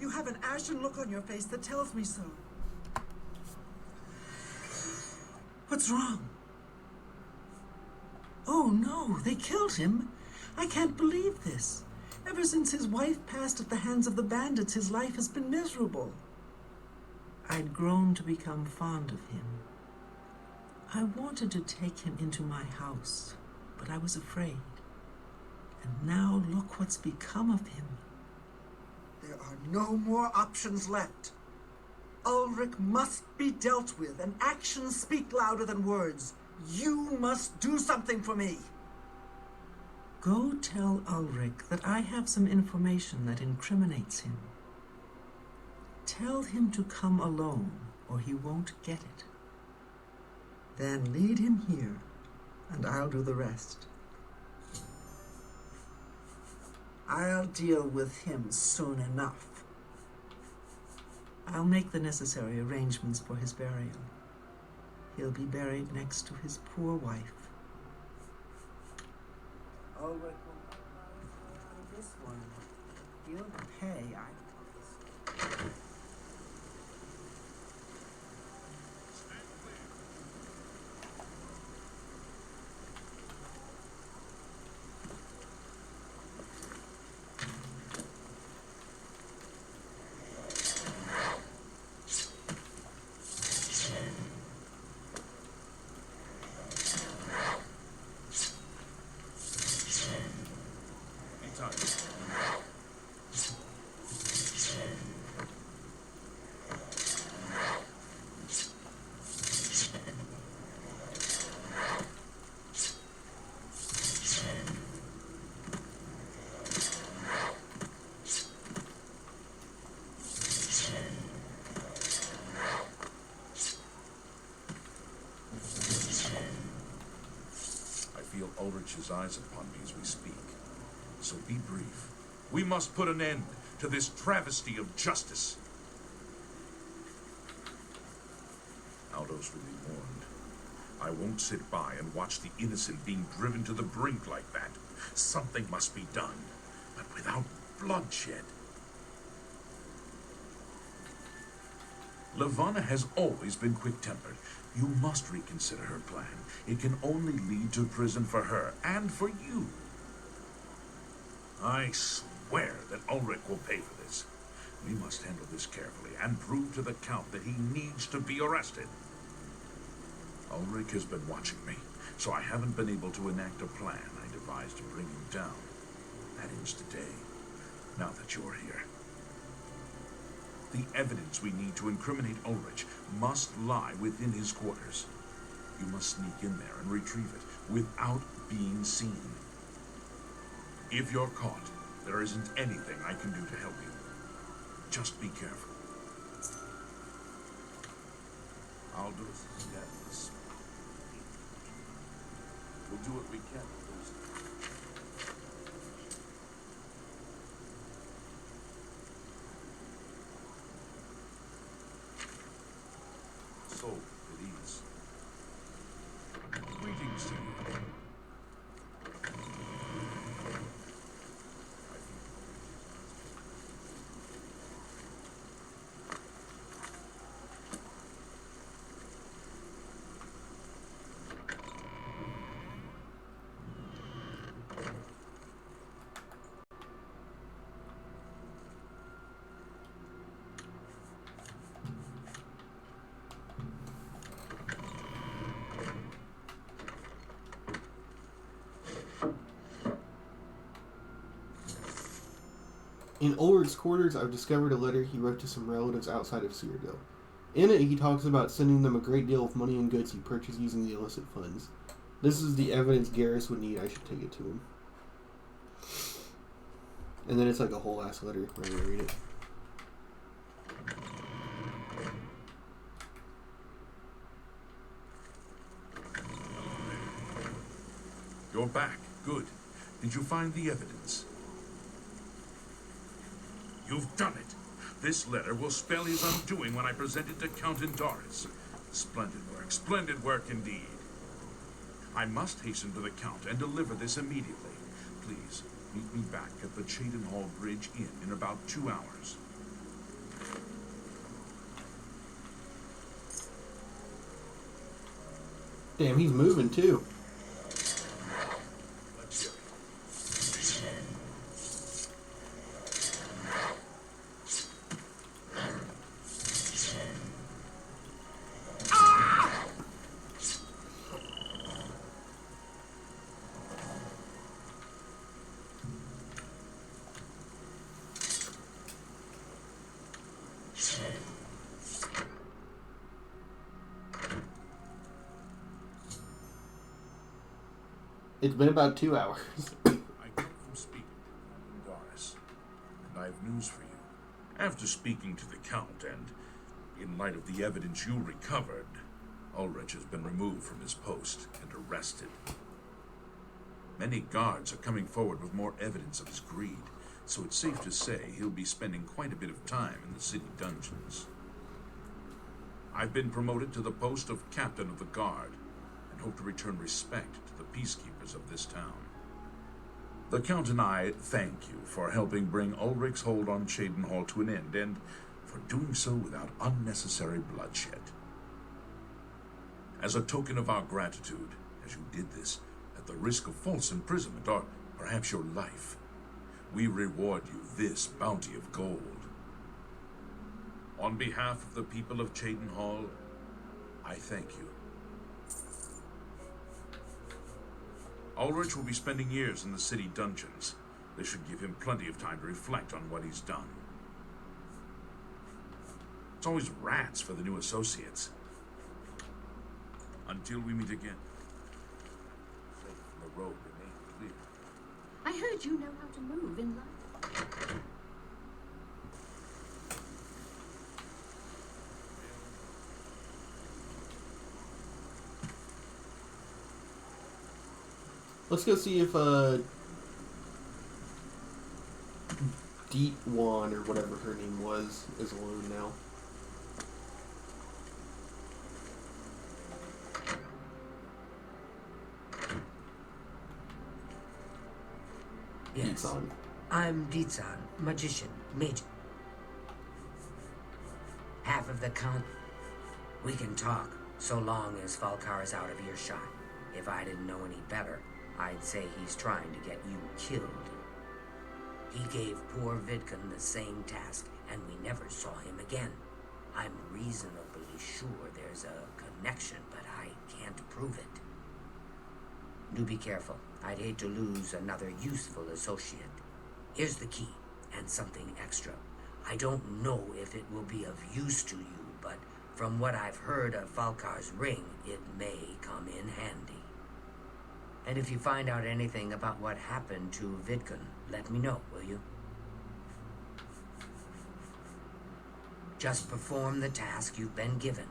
You have an ashen look on your face that tells me so. What's wrong? Oh no, they killed him. I can't believe this. Ever since his wife passed at the hands of the bandits, his life has been miserable. I'd grown to become fond of him. I wanted to take him into my house, but I was afraid. And now look what's become of him. There are no more options left. Ulrich must be dealt with, and actions speak louder than words. You must do something for me. Go tell Ulrich that I have some information that incriminates him. Tell him to come alone, or he won't get it. Then lead him here, and I'll do the rest. I'll deal with him soon enough. I'll make the necessary arrangements for his burial. He'll be buried next to his poor wife. Ulrich will not this one. He'll pay, I promise. Ulrich's eyes upon me as we speak. So be brief. We must put an end to this travesty of justice. Aldous will be warned. I won't sit by and watch the innocent being driven to the brink like that. Something must be done, but without bloodshed. Levana has always been quick-tempered. You must reconsider her plan. It can only lead to prison for her and for you. I swear that Ulrich will pay for this. We must handle this carefully and prove to the Count that he needs to be arrested. Ulrich has been watching me, so I haven't been able to enact a plan I devised to bring him down. That ends today, now that you're here. The evidence we need to incriminate Ulrich must lie within his quarters. You must sneak in there and retrieve it without being seen. If you're caught, there isn't anything I can do to help you. Just be careful. Aldous is dead. We'll do what we can. So, it is. Greetings to you. In Ulrich's quarters, I've discovered a letter he wrote to some relatives outside of Cyrodiil. In it, he talks about sending them a great deal of money and goods he purchased using the illicit funds. This is the evidence Garrus would need. I should take it to him. And then it's like a whole ass letter. I'm going to read it. You're back. Good. Did you find the evidence? You've done it. This letter will spell his undoing when I present it to Count Indaris. Splendid work indeed. I must hasten to the Count and deliver this immediately. Please, meet me back at the Cheydinhal Bridge Inn in about 2 hours. Damn, he's moving too. It's been about 2 hours. I get from speaking to Indaris, and I have news for you. After speaking to the Count, and in light of the evidence you recovered, Ulrich has been removed from his post and arrested. Many guards are coming forward with more evidence of his greed, so it's safe to say he'll be spending quite a bit of time in the city dungeons. I've been promoted to the post of Captain of the Guard, and hope to return respect to the peacekeepers of this town. The Count and I thank you for helping bring Ulrich's hold on Cheydinhal to an end, and for doing so without unnecessary bloodshed. As a token of our gratitude, as you did this at the risk of false imprisonment, or perhaps your life, we reward you this bounty of gold. On behalf of the people of Cheydinhal, I thank you. Ulrich will be spending years in the city dungeons. This should give him plenty of time to reflect on what he's done. It's always rats for the new associates. Until we meet again, faith in the road remains clear. I heard you know how to move in life. Let's go see if Deetwan, or whatever her name was, is alone now. Yes. Deetwan. I'm Deetwan, magician, mage. Half of the Count. We can talk, so long as Falcar is out of earshot. If I didn't know any better, I'd say he's trying to get you killed. He gave poor Vidkun the same task, and we never saw him again. I'm reasonably sure there's a connection, but I can't prove it. Do be careful. I'd hate to lose another useful associate. Here's the key, and something extra. I don't know if it will be of use to you, but from what I've heard of Falcar's ring, it may come in handy. And if you find out anything about what happened to Vidkun, let me know, will you? Just perform the task you've been given.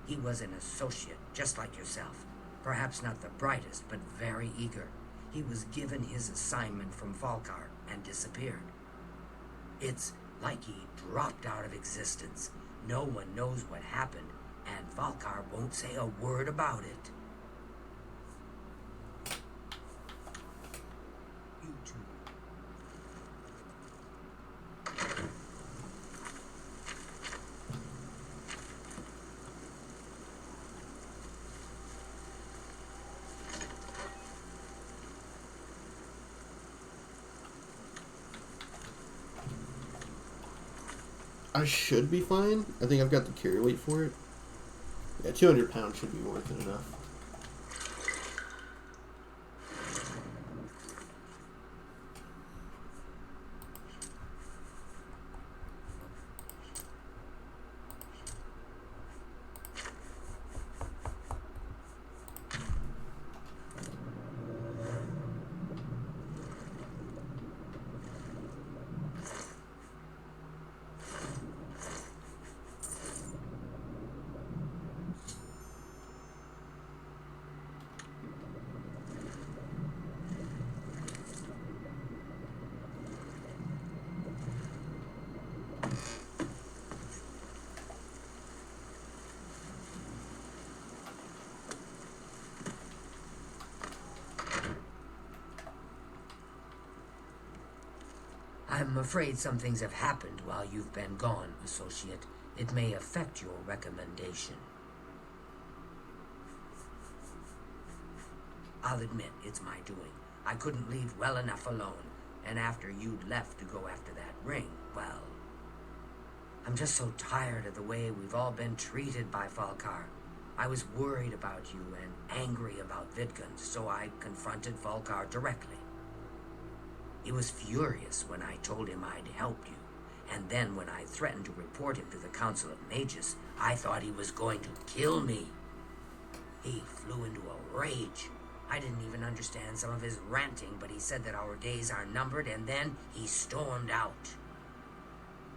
He was an associate, just like yourself. Perhaps not the brightest, but very eager. He was given his assignment from Falcar and disappeared. It's like he dropped out of existence. No one knows what happened, and Falcar won't say a word about it. You too. I should be fine. I think I've got the carry weight for it. Yeah, 200 pounds should be more than enough. I'm afraid some things have happened while you've been gone, Associate. It may affect your recommendation. I'll admit, it's my doing. I couldn't leave well enough alone, and after you'd left to go after that ring, well... I'm just so tired of the way we've all been treated by Falkar. I was worried about you and angry about Vidkun, so I confronted Falkar directly. He was furious when I told him I'd helped you, and then when I threatened to report him to the Council of Mages, I thought he was going to kill me. He flew into a rage. I didn't even understand some of his ranting, but he said that our days are numbered, and then he stormed out.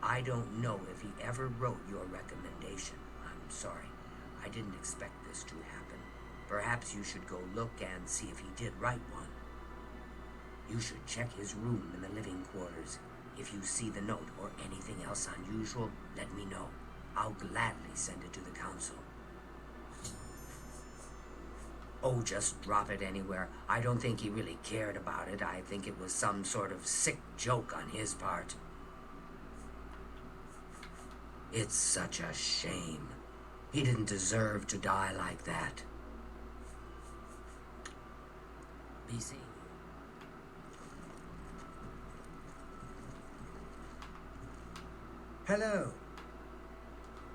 I don't know if he ever wrote your recommendation. I'm sorry. I didn't expect this to happen. Perhaps you should go look and see if he did write one. You should check his room in the living quarters. If you see the note or anything else unusual, let me know. I'll gladly send it to the council. Oh, just drop it anywhere. I don't think he really cared about it. I think it was some sort of sick joke on his part. It's such a shame. He didn't deserve to die like that. BC. Hello.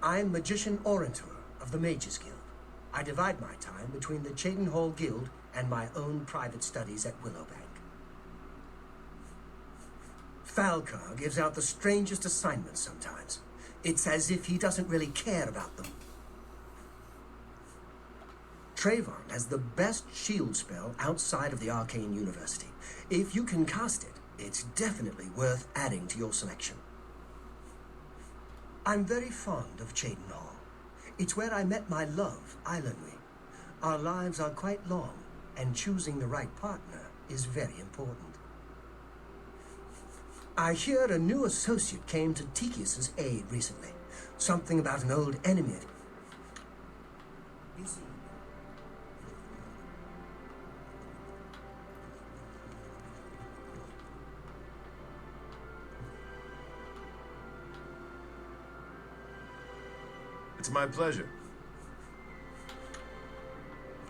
I'm Magician Orantor of the Mages Guild. I divide my time between the Cheydinhal Guild and my own private studies at Willowbank. Falkar gives out the strangest assignments sometimes. It's as if he doesn't really care about them. Trayvon has the best shield spell outside of the Arcane University. If you can cast it, it's definitely worth adding to your selection. I'm very fond of Cheydinhal. It's where I met my love, Islandry. Our lives are quite long, and choosing the right partner is very important. I hear a new associate came to Tikius's aid recently. Something about an old enemy. It's my pleasure.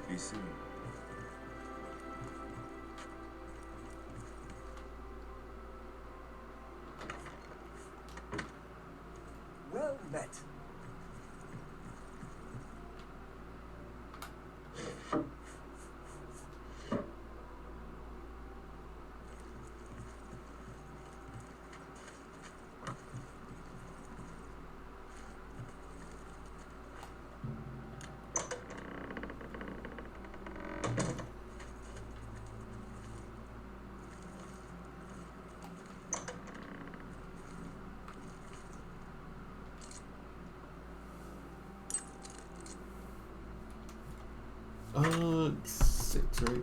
Be seen. Well met. Six, right?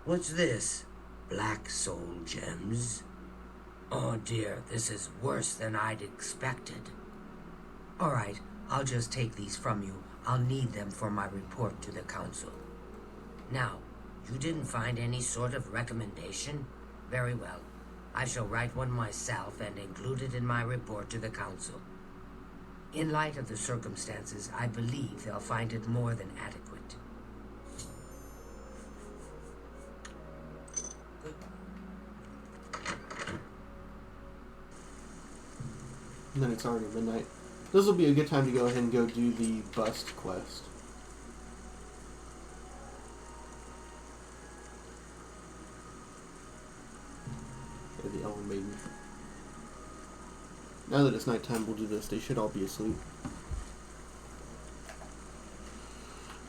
What's this? Black soul gems? Oh dear, this is worse than I'd expected. Alright, I'll just take these from you. I'll need them for my report to the council. Now, you didn't find any sort of recommendation? Very well. I shall write one myself and include it in my report to the council. In light of the circumstances, I believe they'll find it more than adequate. And then it's already midnight. This will be a good time to go ahead and go do the bust quest. Yeah, the Elven Maiden. Now that it's nighttime, we'll do this. They should all be asleep.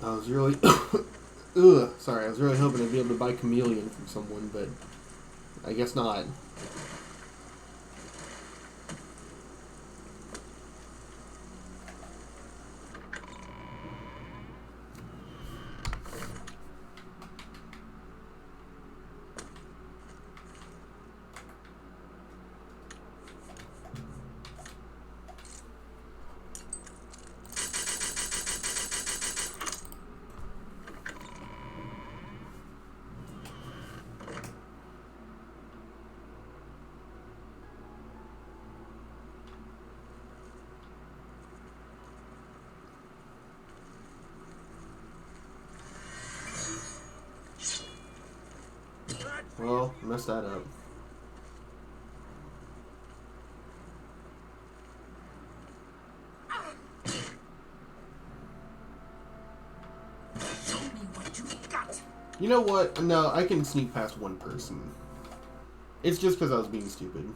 I was really... sorry, I was really hoping I'd be able to buy Chameleon from someone, but I guess not. Well, messed that up. Show me what you got. You know what? No, I can sneak past one person. It's just because I was being stupid.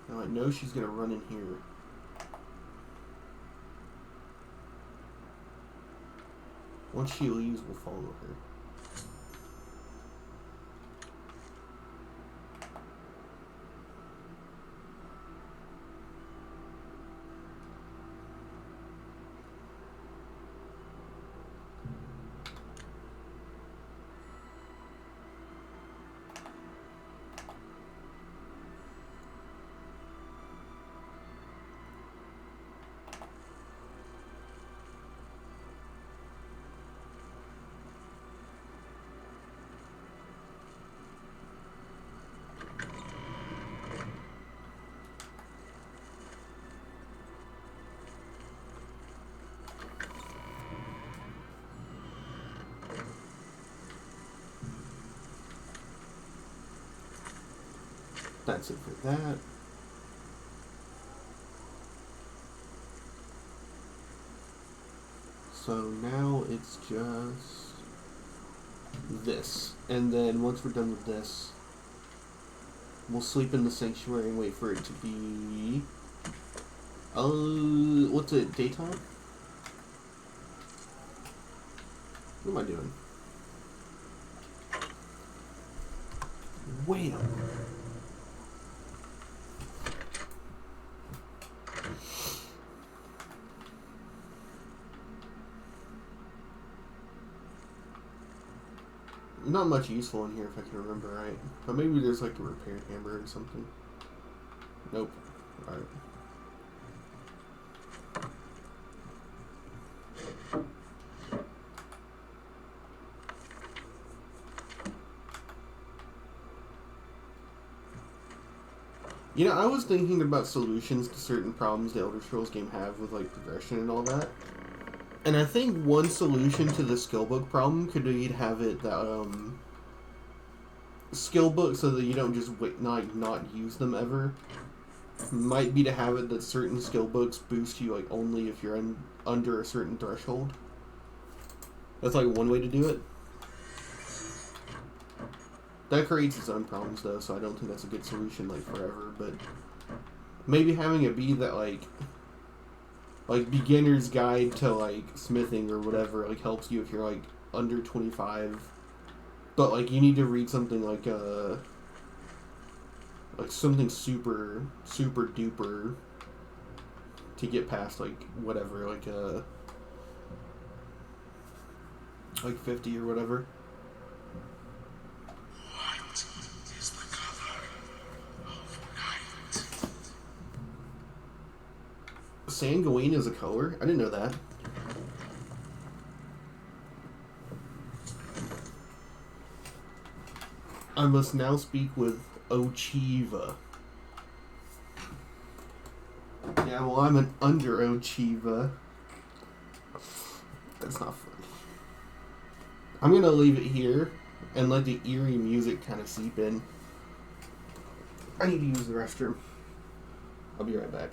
Now I know she's gonna run in here. Once she leaves, we'll follow her. That's it for that. So now it's just this. And then once we're done with this, we'll sleep in the sanctuary and wait for it to be... what's it, daytime? What am I doing? Wait a minute. Not much useful in here if I can remember right. But maybe there's like a repair hammer or something. Nope. Alright. You know, I was thinking about solutions to certain problems the Elder Scrolls game have with like progression and all that. And I think one solution to the skill book problem could be to have it that skill book so that you don't just not use them ever. Might be to have it that certain skill books boost you like only if you're under a certain threshold. That's like one way to do it. That creates its own problems though, so I don't think that's a good solution like forever, but maybe having it be that like beginner's guide to like smithing or whatever like helps you if you're like under 25, but like you need to read something like something super duper to get past like whatever like 50 or whatever. What is the color of night? Sanguine is a color? I didn't know that. I must now speak with Ochiva. Yeah, well, I'm an under Ochiva. That's not funny. I'm gonna leave it here and let the eerie music kind of seep in. I need to use the restroom. I'll be right back.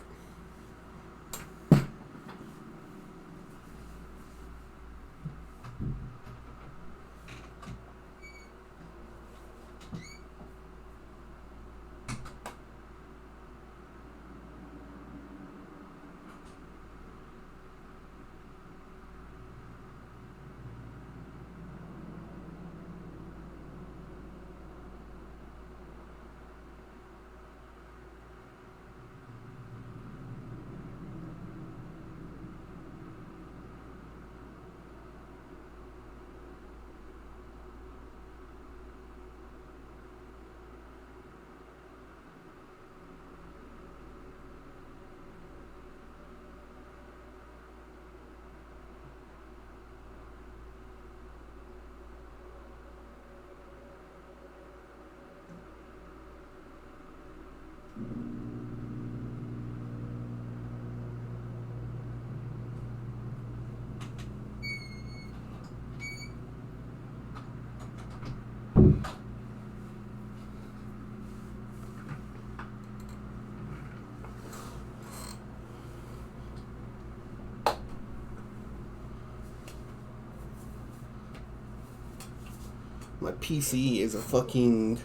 My PC is a fucking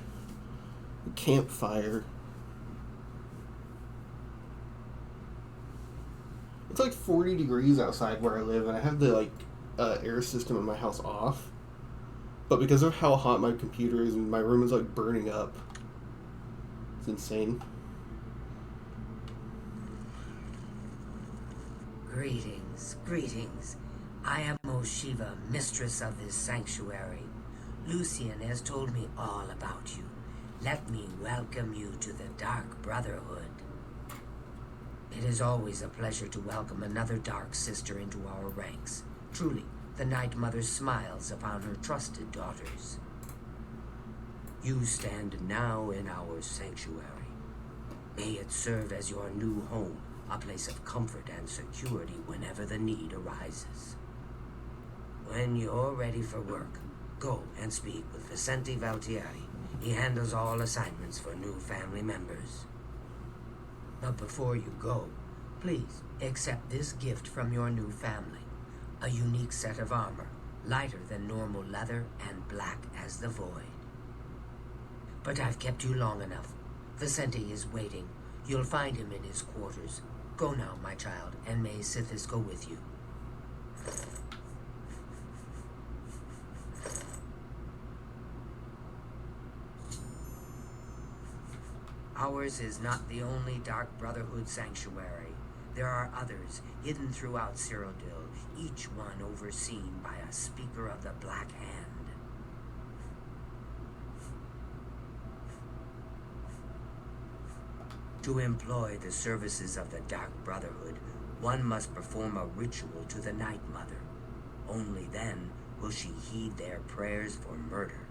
campfire. It's like 40 degrees outside where I live, and I have the air system in my house off. But because of how hot my computer is, my room is like burning up. It's insane. Greetings, greetings. I am Oshiva, mistress of this sanctuary. Lucian has told me all about you. Let me welcome you to the Dark Brotherhood. It is always a pleasure to welcome another Dark Sister into our ranks. Truly, the Night Mother smiles upon her trusted daughters. You stand now in our sanctuary. May it serve as your new home, a place of comfort and security whenever the need arises. When you're ready for work, go and speak with Vicente Valtieri. He handles all assignments for new family members. But before you go, please accept this gift from your new family. A unique set of armor, lighter than normal leather and black as the void. But I've kept you long enough. Vicente is waiting. You'll find him in his quarters. Go now, my child, and may Sithis go with you. Ours is not the only Dark Brotherhood sanctuary. There are others hidden throughout Cyrodiil, each one overseen by a Speaker of the Black Hand. To employ the services of the Dark Brotherhood, one must perform a ritual to the Night Mother. Only then will she heed their prayers for murder.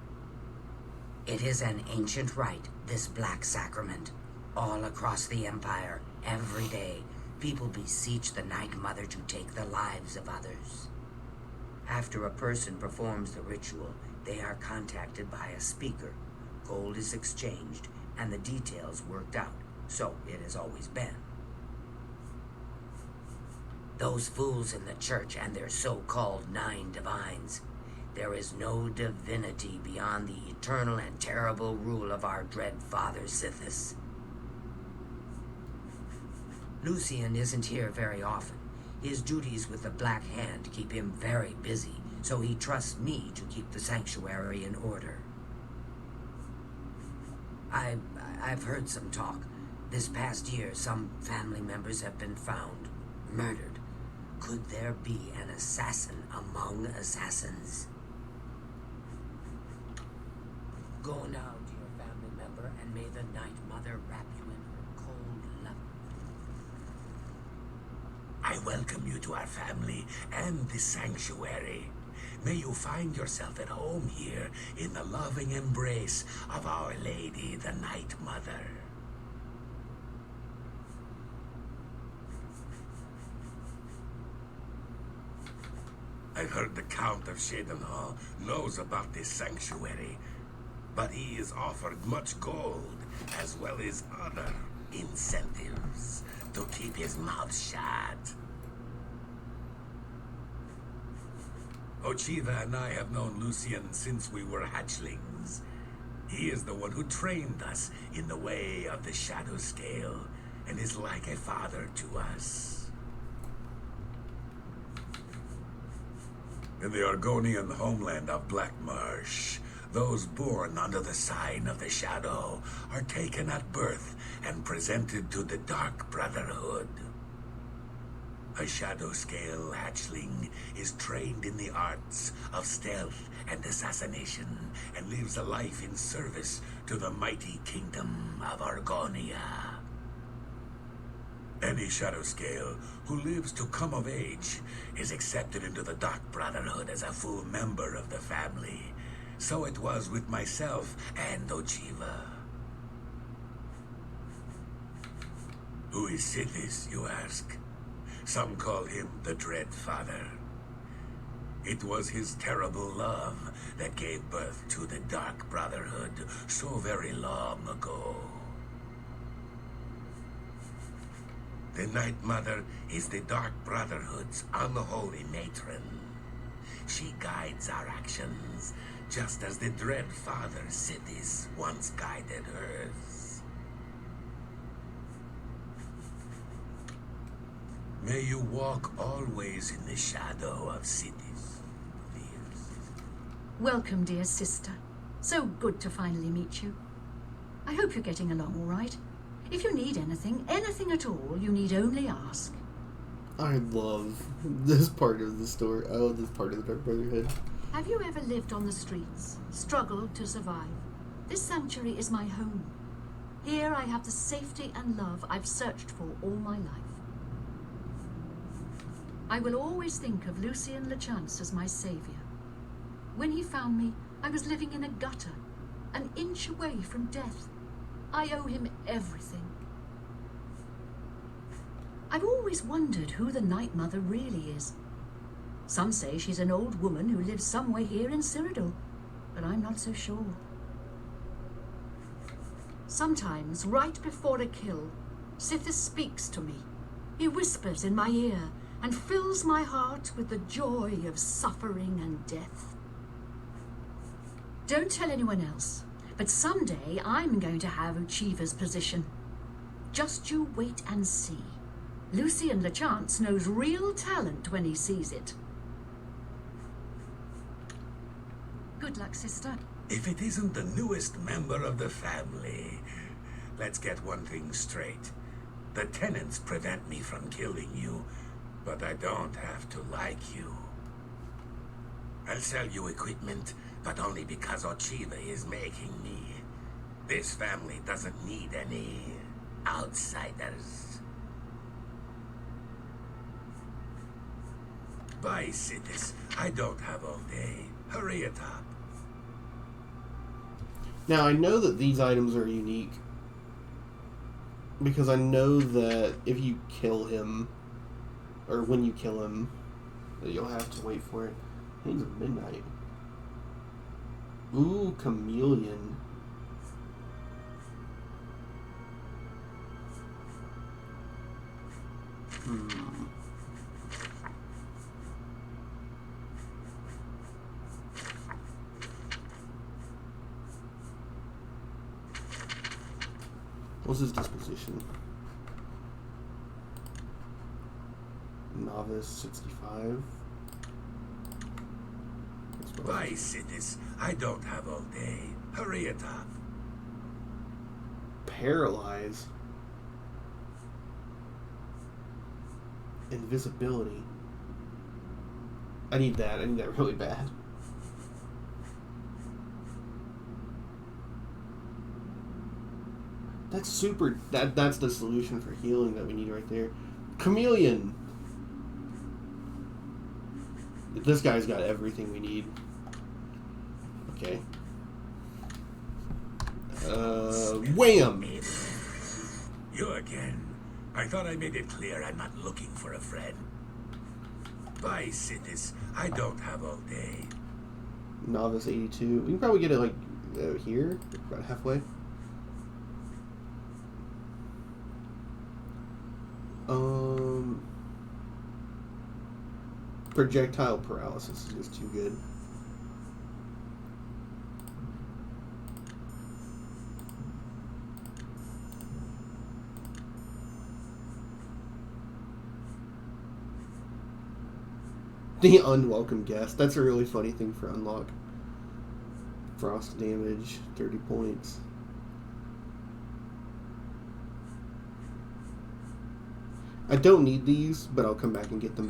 It is an ancient rite, this black sacrament. All across the Empire, every day, people beseech the Night Mother to take the lives of others. After a person performs the ritual, they are contacted by a speaker. Gold is exchanged, and the details worked out. So it has always been. Those fools in the church and their so-called 9 divines. There is no divinity beyond the eternal and terrible rule of our dread father Sithis. Lucian isn't here very often. His duties with the Black Hand keep him very busy, so he trusts me to keep the sanctuary in order. I've heard some talk. This past year, some family members have been found murdered. Could there be an assassin among assassins? Go now to your family member, and may the Night Mother wrap you in her cold love. I welcome you to our family and the sanctuary. May you find yourself at home here in the loving embrace of Our Lady, the Night Mother. I've heard the Count of Cheydinhal knows about this sanctuary, but he is offered much gold as well as other incentives to keep his mouth shut. Ochiva and I have known Lucian since we were hatchlings. He is the one who trained us in the way of the Shadow Scale and is like a father to us. In the Argonian homeland of Black Marsh, those born under the sign of the Shadow are taken at birth and presented to the Dark Brotherhood. A Shadow Scale hatchling is trained in the arts of stealth and assassination and lives a life in service to the mighty kingdom of Argonia. Any Shadow Scale who lives to come of age is accepted into the Dark Brotherhood as a full member of the family. So it was with myself and Ochiva. Who is Sithis, you ask? Some call him the Dread Father. It was his terrible love that gave birth to the Dark Brotherhood so very long ago. The Night Mother is the Dark Brotherhood's unholy matron. She guides our actions, just as the Dread Father Sithis once guided hers. May you walk always in the shadow of Sithis. Welcome, dear sister. So good to finally meet you. I hope you're getting along all right. If you need anything at all, you need only ask. I love this part of the story. I love this part of the Dark Brotherhood. Have you ever lived on the streets, struggled to survive? This sanctuary is my home. Here I have the safety and love I've searched for all my life. I will always think of Lucian Lechance as my savior. When he found me, I was living in a gutter, an inch away from death. I owe him everything. I've always wondered who the Night Mother really is. Some say she's an old woman who lives somewhere here in Cyrodiil, but I'm not so sure. Sometimes, right before a kill, Sithis speaks to me. He whispers in my ear and fills my heart with the joy of suffering and death. Don't tell anyone else, but someday I'm going to have Ochiva's position. Just you wait and see. Lucian Lechance knows real talent when he sees it. Good luck, sister. If it isn't the newest member of the family, let's get one thing straight. The tenants prevent me from killing you, but I don't have to like you. I'll sell you equipment, but only because Ochiva is making me. This family doesn't need any outsiders. Bye, Sithis. I don't have all day. Hurry it up. Now, I know that these items are unique because I know that if you kill him, or when you kill him, that you'll have to wait for it. I think it's midnight. Ooh, chameleon. What's his disposition? Novice 65. Bye, Sidis. I don't have all day. Hurry it up. Paralyze. Invisibility. I need that. I need that really bad. That's super. That's the solution for healing that we need right there. Chameleon. This guy's got everything we need. Okay. Wham! You again. I thought I made it clear I'm not looking for a friend. Bye, Sidis. I don't have all day. Novice 82. We can probably get it like here, about halfway. Projectile paralysis is just too good. The unwelcome guest. That's a really funny thing for unlock. Frost damage, 30 points. I don't need these, but I'll come back and get them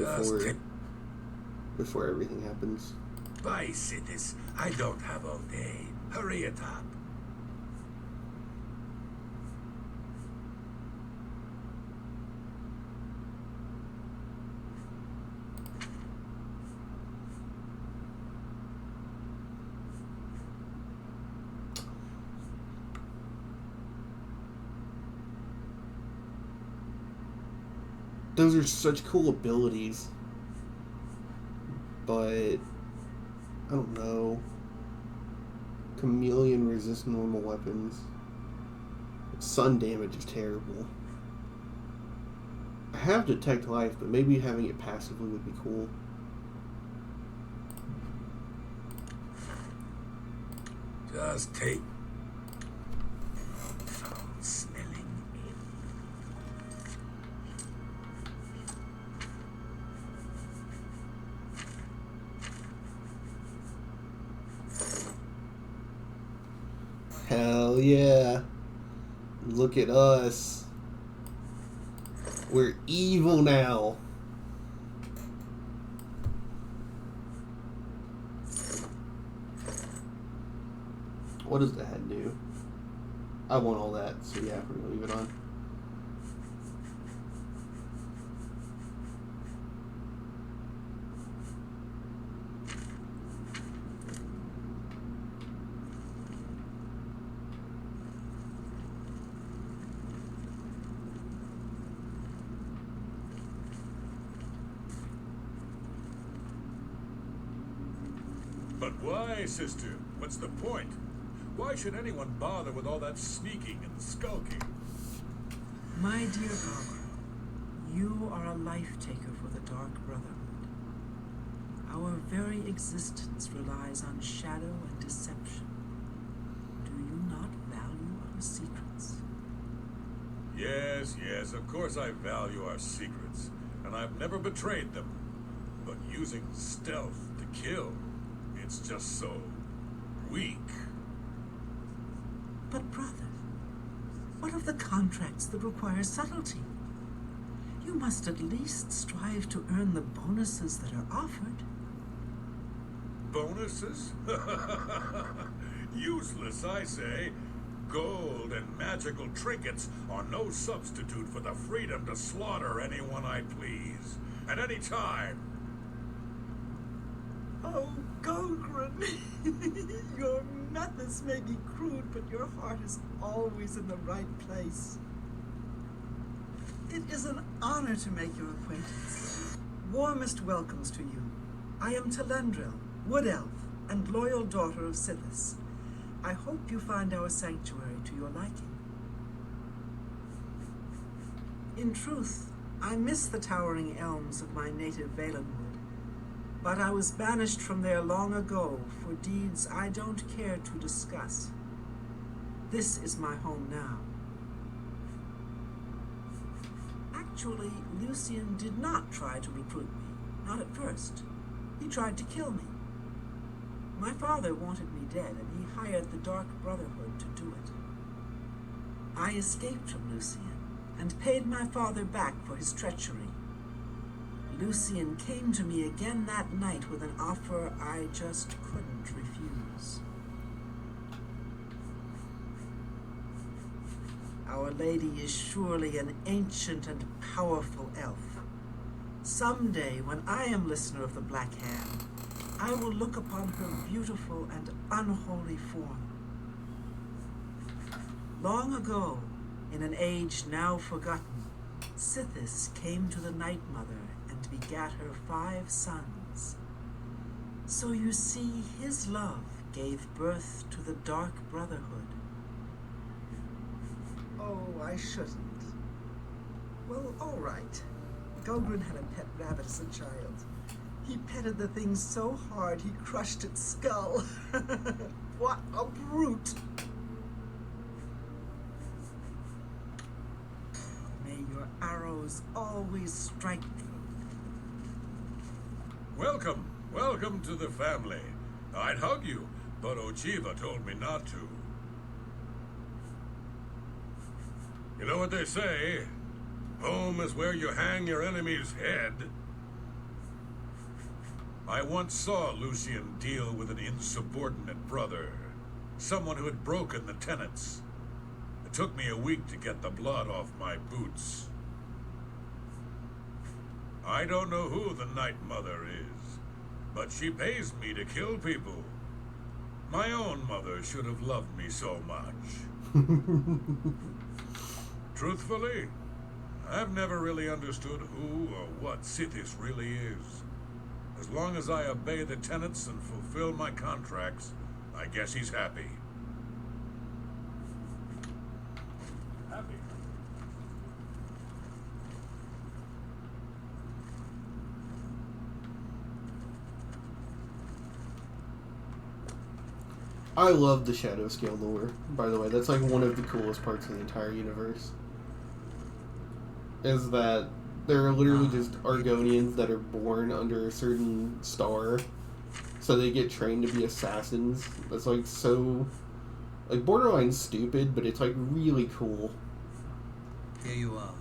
before everything happens. Bye, Sidis. I don't have all day. Hurry it up. Those are such cool abilities. But I don't know. Chameleon resists normal weapons. Sun damage is terrible. I have Detect Life, but maybe having it passively would be cool. Just take... smelling. Hell yeah. Look at us. We're evil now. What does the head do? I want all that, so yeah, we're gonna leave it on. But why, sister? What's the point? Why should anyone bother with all that sneaking and skulking? My dear Gogger, you are a life-taker for the Dark Brotherhood. Our very existence relies on shadow and deception. Do you not value our secrets? Yes, yes, of course I value our secrets, and I've never betrayed them. But using stealth to kill, it's just so weak. But brother, what of the contracts that require subtlety? You must at least strive to earn the bonuses that are offered. Bonuses? Useless, I say. Gold and magical trinkets are no substitute for the freedom to slaughter anyone I please, at any time. Oh, Gogren, your methods may be crude, but your heart is always in the right place. It is an honor to make your acquaintance. Warmest welcomes to you. I am Telendril, Wood Elf, and loyal daughter of Sithis. I hope you find our sanctuary to your liking. In truth, I miss the towering elms of my native Valenwood. But I was banished from there long ago for deeds I don't care to discuss. This is my home now. Actually, Lucian did not try to recruit me. Not at first. He tried to kill me. My father wanted me dead, and he hired the Dark Brotherhood to do it. I escaped from Lucian, and paid my father back for his treachery. Lucian came to me again that night with an offer I just couldn't refuse. Our Lady is surely an ancient and powerful elf. Someday, when I am listener of the Black Hand, I will look upon her beautiful and unholy form. Long ago, in an age now forgotten, Sithis came to the Night Mother and begat her 5 sons. So you see, his love gave birth to the Dark Brotherhood. Oh, I shouldn't. Well, all right. Gogren had a pet rabbit as a child. He petted the thing so hard he crushed its skull. What a brute! May your arrows always strike me. Welcome. Welcome to the family. I'd hug you, but Ochiva told me not to. You know what they say? Home is where you hang your enemy's head. I once saw Lucian deal with an insubordinate brother. Someone who had broken the tenets. It took me a week to get the blood off my boots. I don't know who the Night Mother is, but she pays me to kill people. My own mother should have loved me so much. Truthfully, I've never really understood who or what Sithis really is. As long as I obey the tenets and fulfill my contracts, I guess he's happy. Happy? I love the Shadow Scale lore, by the way. That's like one of the coolest parts of the entire universe. Is that there are literally just Argonians that are born under a certain star, so they get trained to be assassins. That's like so, like borderline stupid, but it's like really cool. Here you are.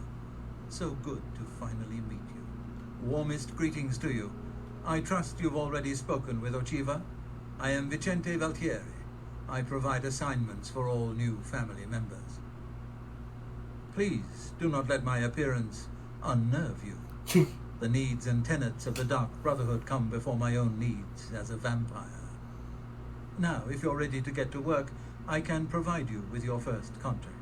So good to finally meet you. Warmest greetings to you. I trust you've already spoken with Ochiva. I am Vicente Valtieri. I provide assignments for all new family members. Please do not let my appearance unnerve you. The needs and tenets of the Dark Brotherhood come before my own needs as a vampire. Now, if you're ready to get to work, I can provide you with your first contract.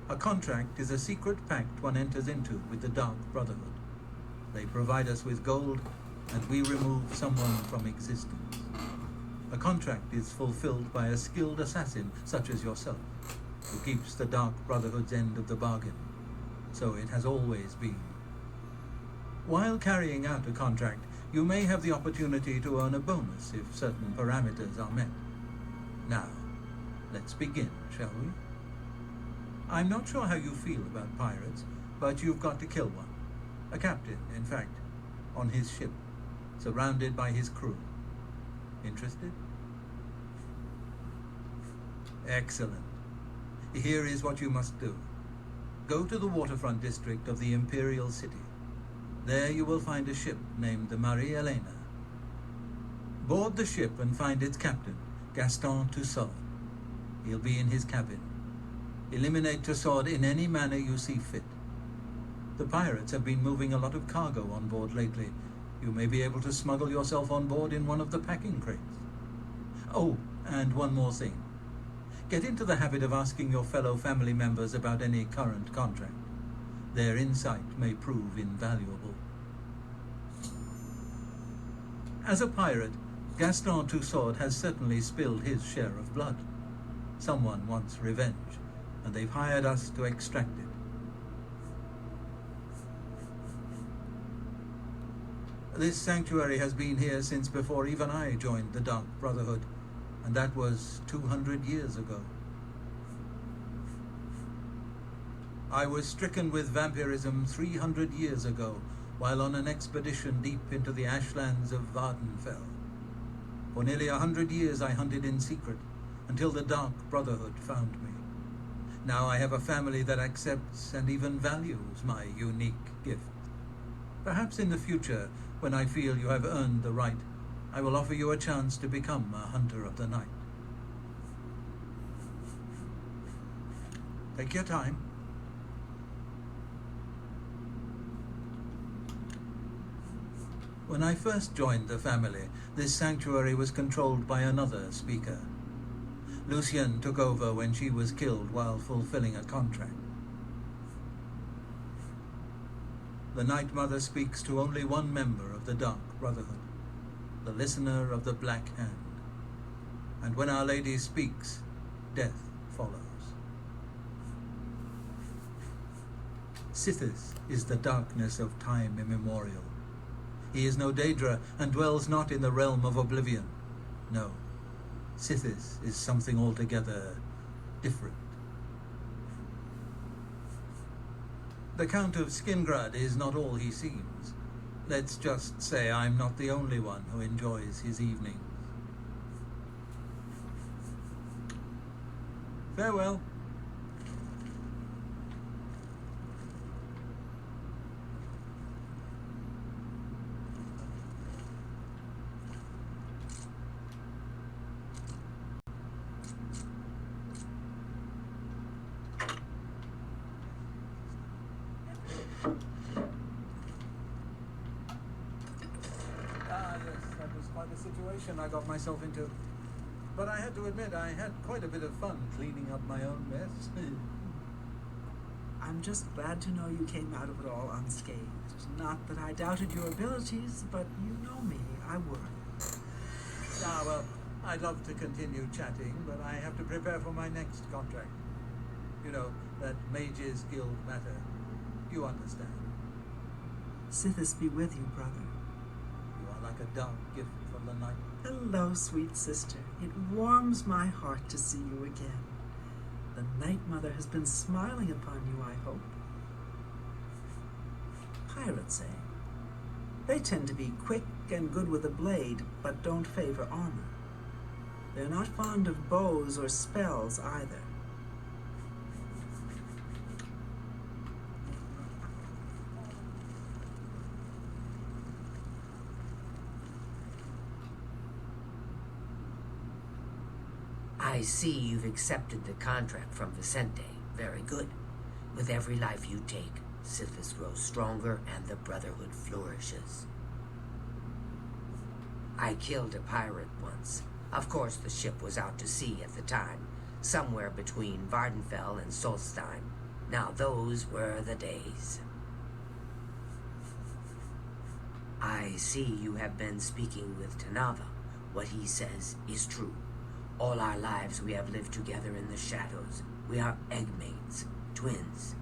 A contract is a secret pact one enters into with the Dark Brotherhood. They provide us with gold, and we remove someone from existence. A contract is fulfilled by a skilled assassin such as yourself, who keeps the Dark Brotherhood's end of the bargain. So it has always been. While carrying out a contract, you may have the opportunity to earn a bonus if certain parameters are met. Now, let's begin, shall we? I'm not sure how you feel about pirates, but you've got to kill one. A captain, in fact, on his ship, surrounded by his crew. Interested? Excellent. Here is what you must do. Go to the waterfront district of the Imperial City. There you will find a ship named the Marie Elena. Board the ship and find its captain, Gaston Tussaud. He'll be in his cabin. Eliminate Tussaud in any manner you see fit. The pirates have been moving a lot of cargo on board lately. You may be able to smuggle yourself on board in one of the packing crates. Oh, and one more thing. Get into the habit of asking your fellow family members about any current contract. Their insight may prove invaluable. As a pirate, Gaston Tussaud has certainly spilled his share of blood. Someone wants revenge, and they've hired us to extract it. This sanctuary has been here since before even I joined the Dark Brotherhood, and that was 200 years ago. I was stricken with vampirism 300 years ago while on an expedition deep into the ashlands of Vardenfell. For nearly 100 years I hunted in secret until the Dark Brotherhood found me. Now I have a family that accepts and even values my unique gift. Perhaps in the future, when I feel you have earned the right, I will offer you a chance to become a Hunter of the Night. Take your time. When I first joined the family, this sanctuary was controlled by another speaker. Lucienne took over when she was killed while fulfilling a contract. The Night Mother speaks to only one member of the Dark Brotherhood, the Listener of the Black Hand. And when Our Lady speaks, death follows. Sithis is the darkness of time immemorial. He is no Daedra and dwells not in the realm of Oblivion. No, Sithis is something altogether different. The Count of Skingrad is not all he seems. Let's just say I'm not the only one who enjoys his evenings. Farewell. Situation I got myself into. But I had to admit, I had quite a bit of fun cleaning up my own mess. I'm just glad to know you came out of it all unscathed. Not that I doubted your abilities, but you know me, I worry. Ah, well, I'd love to continue chatting, but I have to prepare for my next contract. You know, that Mages Guild matter. You understand. Sithis be with you, brother. You are like a dark gift from the night. Hello, sweet sister. It warms my heart to see you again. The Night Mother has been smiling upon you, I hope. Pirates, eh? They tend to be quick and good with a blade, but don't favor armor. They're not fond of bows or spells either. I see you've accepted the contract from Vicente. Very good. With every life you take, Sithis grows stronger and the Brotherhood flourishes. I killed a pirate once. Of course, the ship was out to sea at the time, somewhere between Vardenfell and Solstein. Now those were the days. I see you have been speaking with Tanava. What he says is true. All our lives we have lived together in the shadows. We are eggmates, twins.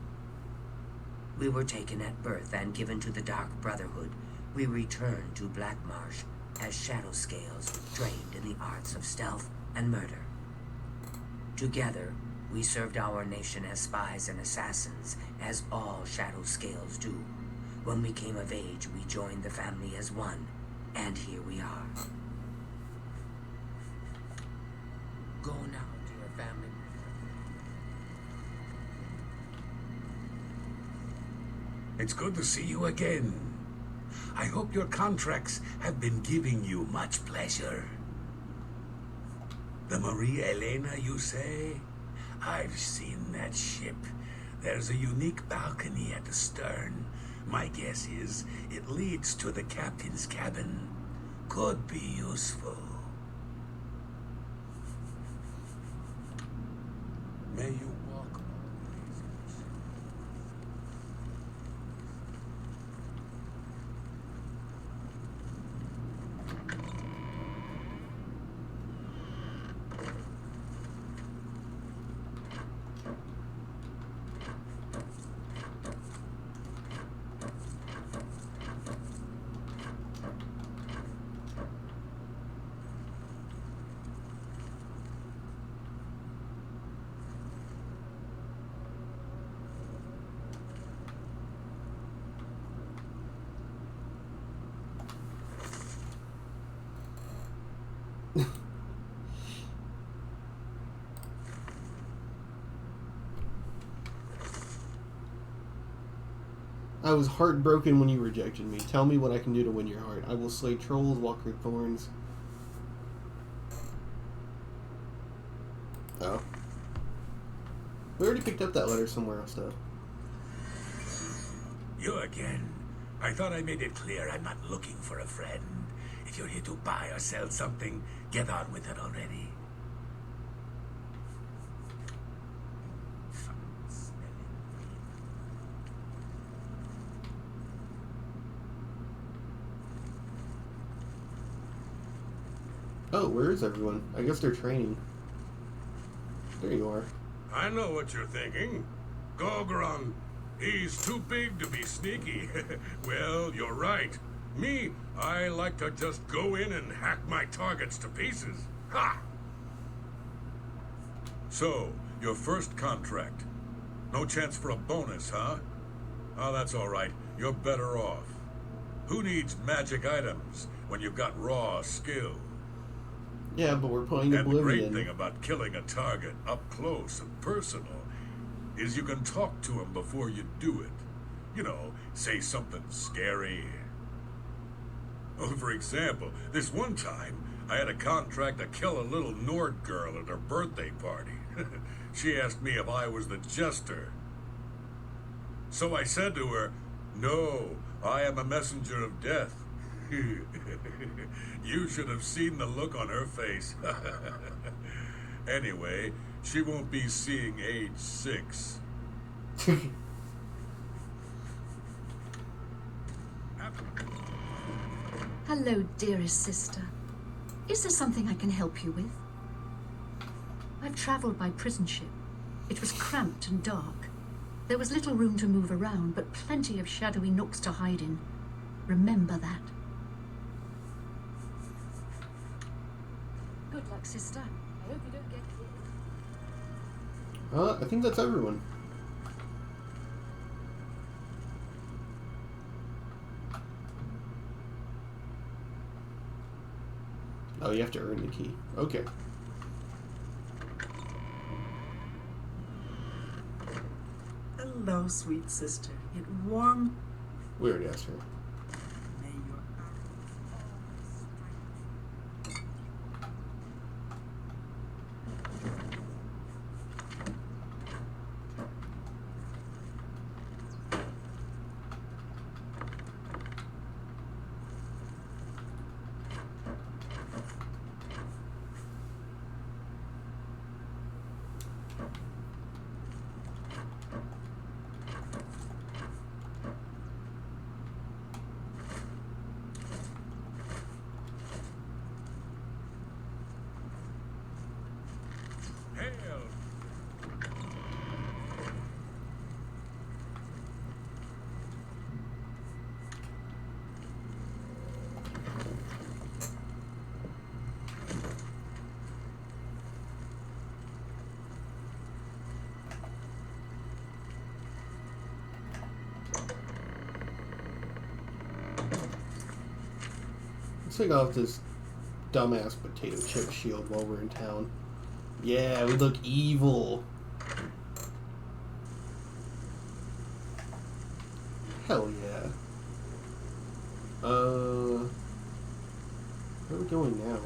We were taken at birth and given to the Dark Brotherhood. We returned to Blackmarsh as shadow scales trained in the arts of stealth and murder. Together, we served our nation as spies and assassins, as all shadow scales do. When we came of age, we joined the family as one, and here we are. Go now to your family. It's good to see you again. I hope your contracts have been giving you much pleasure. The Maria Elena, you say? I've seen that ship. There's a unique balcony at the stern. My guess is it leads to the captain's cabin. Could be useful. May you walk always. I was heartbroken when you rejected me. Tell me what I can do to win your heart. I will slay trolls, walk through thorns. Oh. We already picked up that letter somewhere else, though. You again. I thought I made it clear I'm not looking for a friend. If you're here to buy or sell something, get on with it already. Oh, where is everyone? I guess they're training. There you are. I know what you're thinking. Gogron, he's too big to be sneaky. Well, you're right. Me, I like to just go in and hack my targets to pieces. Ha! So, your first contract. No chance for a bonus, huh? Oh, that's all right. You're better off. Who needs magic items when you've got raw skill? Yeah, but we're playing And the great Oblivion. thing about killing a target up close and personal is you can talk to him before you do it. You know, say something scary. Oh, for example, this one time, I had a contract to kill a little Nord girl at her birthday party. She asked me if I was the jester. So I said to her, "No, I am a messenger of death." You should have seen the look on her face. Anyway, she won't be seeing age 6. Hello, dearest sister. Is there something I can help you with? I've traveled by prison ship. It was cramped and dark. There was little room to move around, but plenty of shadowy nooks to hide in. Remember that. Good luck, sister. I hope you don't get killed. I think that's everyone. Oh, you have to earn the key. Okay. Hello, sweet sister. Get warm. We already asked her. May your Hail! Let's take off this dumbass potato chip shield while we're in town. Yeah, we look evil. Hell yeah. Where are we going now?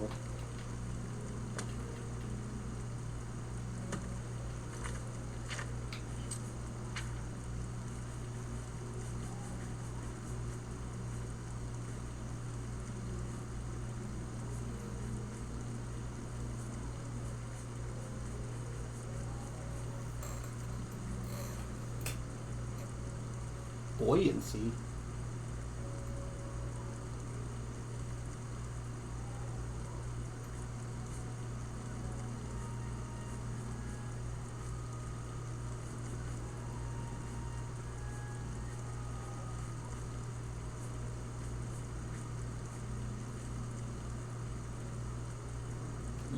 Buoyancy.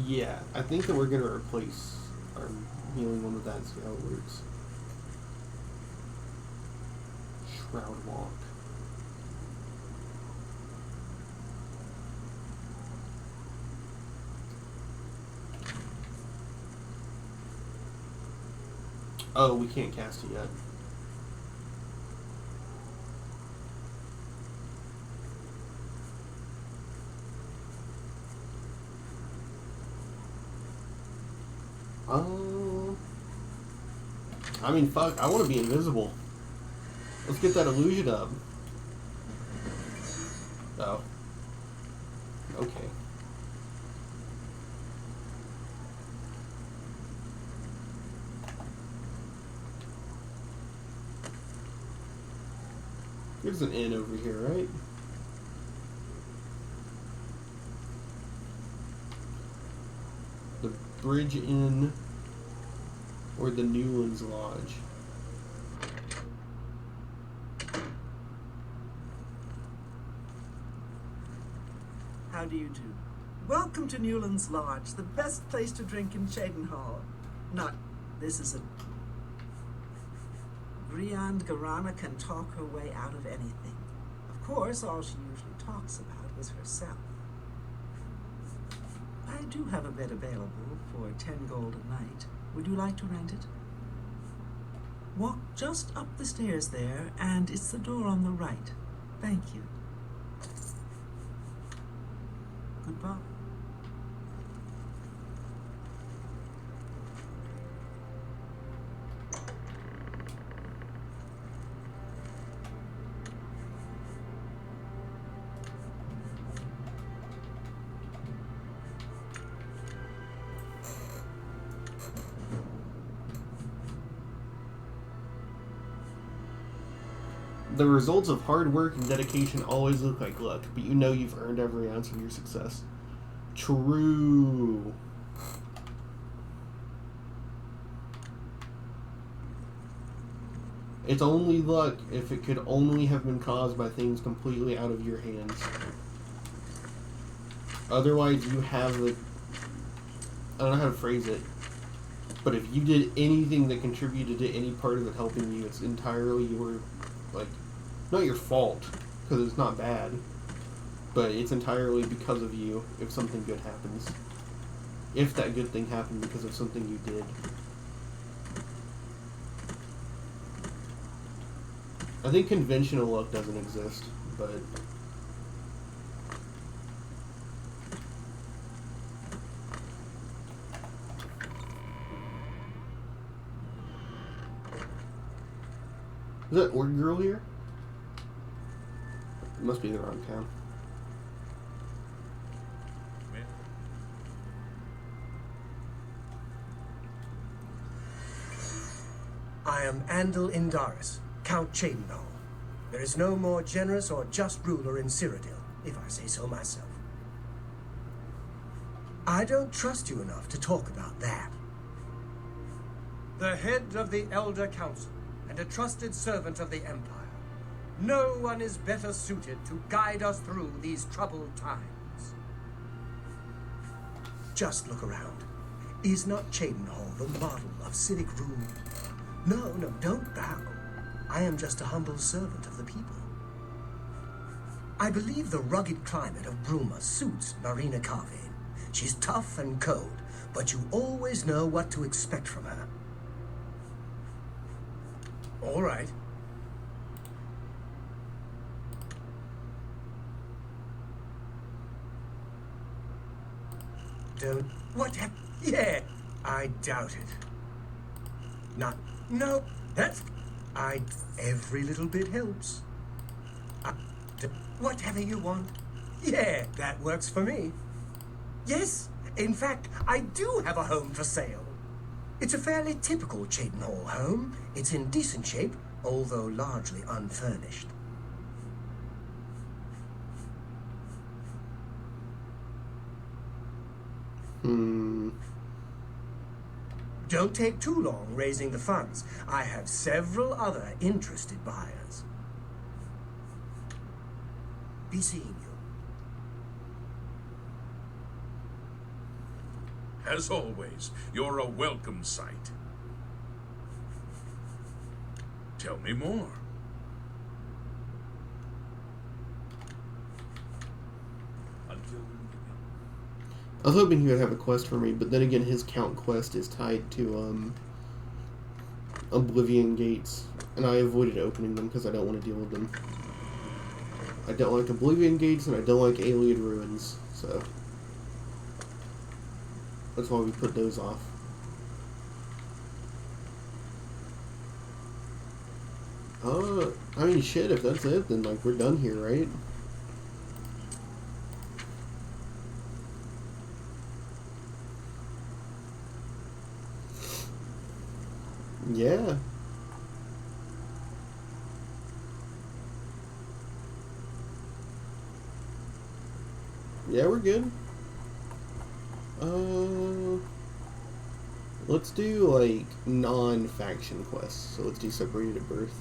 Yeah, I think that we're going to replace our healing one with that and see how it works. Shroud Walk. Oh, we can't cast it yet. I mean, fuck, I want to be invisible. Let's get that illusion up. Oh. Okay. There's an inn over here, right? The Bridge Inn or the Newlands Lodge. How do you do? Welcome to Newlands Lodge, the best place to drink in Cheydinhal. Not, this is a... Griand Garana can talk her way out of anything. Of course, all she usually talks about is herself. I do have a bed available for 10 gold a night. Would you like to rent it? Walk just up the stairs there, and it's the door on the right. Thank you. Goodbye. The results of hard work and dedication always look like luck, but you know you've earned every ounce of your success. True. It's only luck if it could only have been caused by things completely out of your hands. Otherwise, you have the... I don't know how to phrase it. But if you did anything that contributed to any part of it helping you, it's entirely your... like... not your fault, because it's not bad. But it's entirely because of you if something good happens. If that good thing happened because of something you did. I think conventional luck doesn't exist, but... Is that Ord Girl here? It must be the wrong town. I am Andal Indaris, Count Cheydinhal. There is no more generous or just ruler in Cyrodiil, if I say so myself. I don't trust you enough to talk about that. The head of the Elder Council and a trusted servant of the Empire. No one is better suited to guide us through these troubled times. Just look around. Is not Cheydinhal the model of civic rule? No, don't bow. I am just a humble servant of the people. I believe the rugged climate of Bruma suits Narina Carvane. She's tough and cold, but you always know what to expect from her. All right. Don't... What? Yeah, I doubt it. Not... No, that's... Every little bit helps. Whatever you want. Yeah, that works for me. Yes, in fact, I do have a home for sale. It's a fairly typical Cheydinhal home. It's in decent shape, although largely unfurnished. Don't take too long raising the funds. I have several other interested buyers. Be seeing you. As always, you're a welcome sight. Tell me more. I was hoping he would have a quest for me, but then again, his count quest is tied to Oblivion gates, and I avoided opening them because I don't want to deal with them. I don't like Oblivion gates, and I don't like Alien Ruins, so that's why we put those off. I mean, shit, if that's it, then, like, we're done here, right? Yeah. Yeah, we're good. Let's do, like, non-faction quests. So let's do Separated at Birth.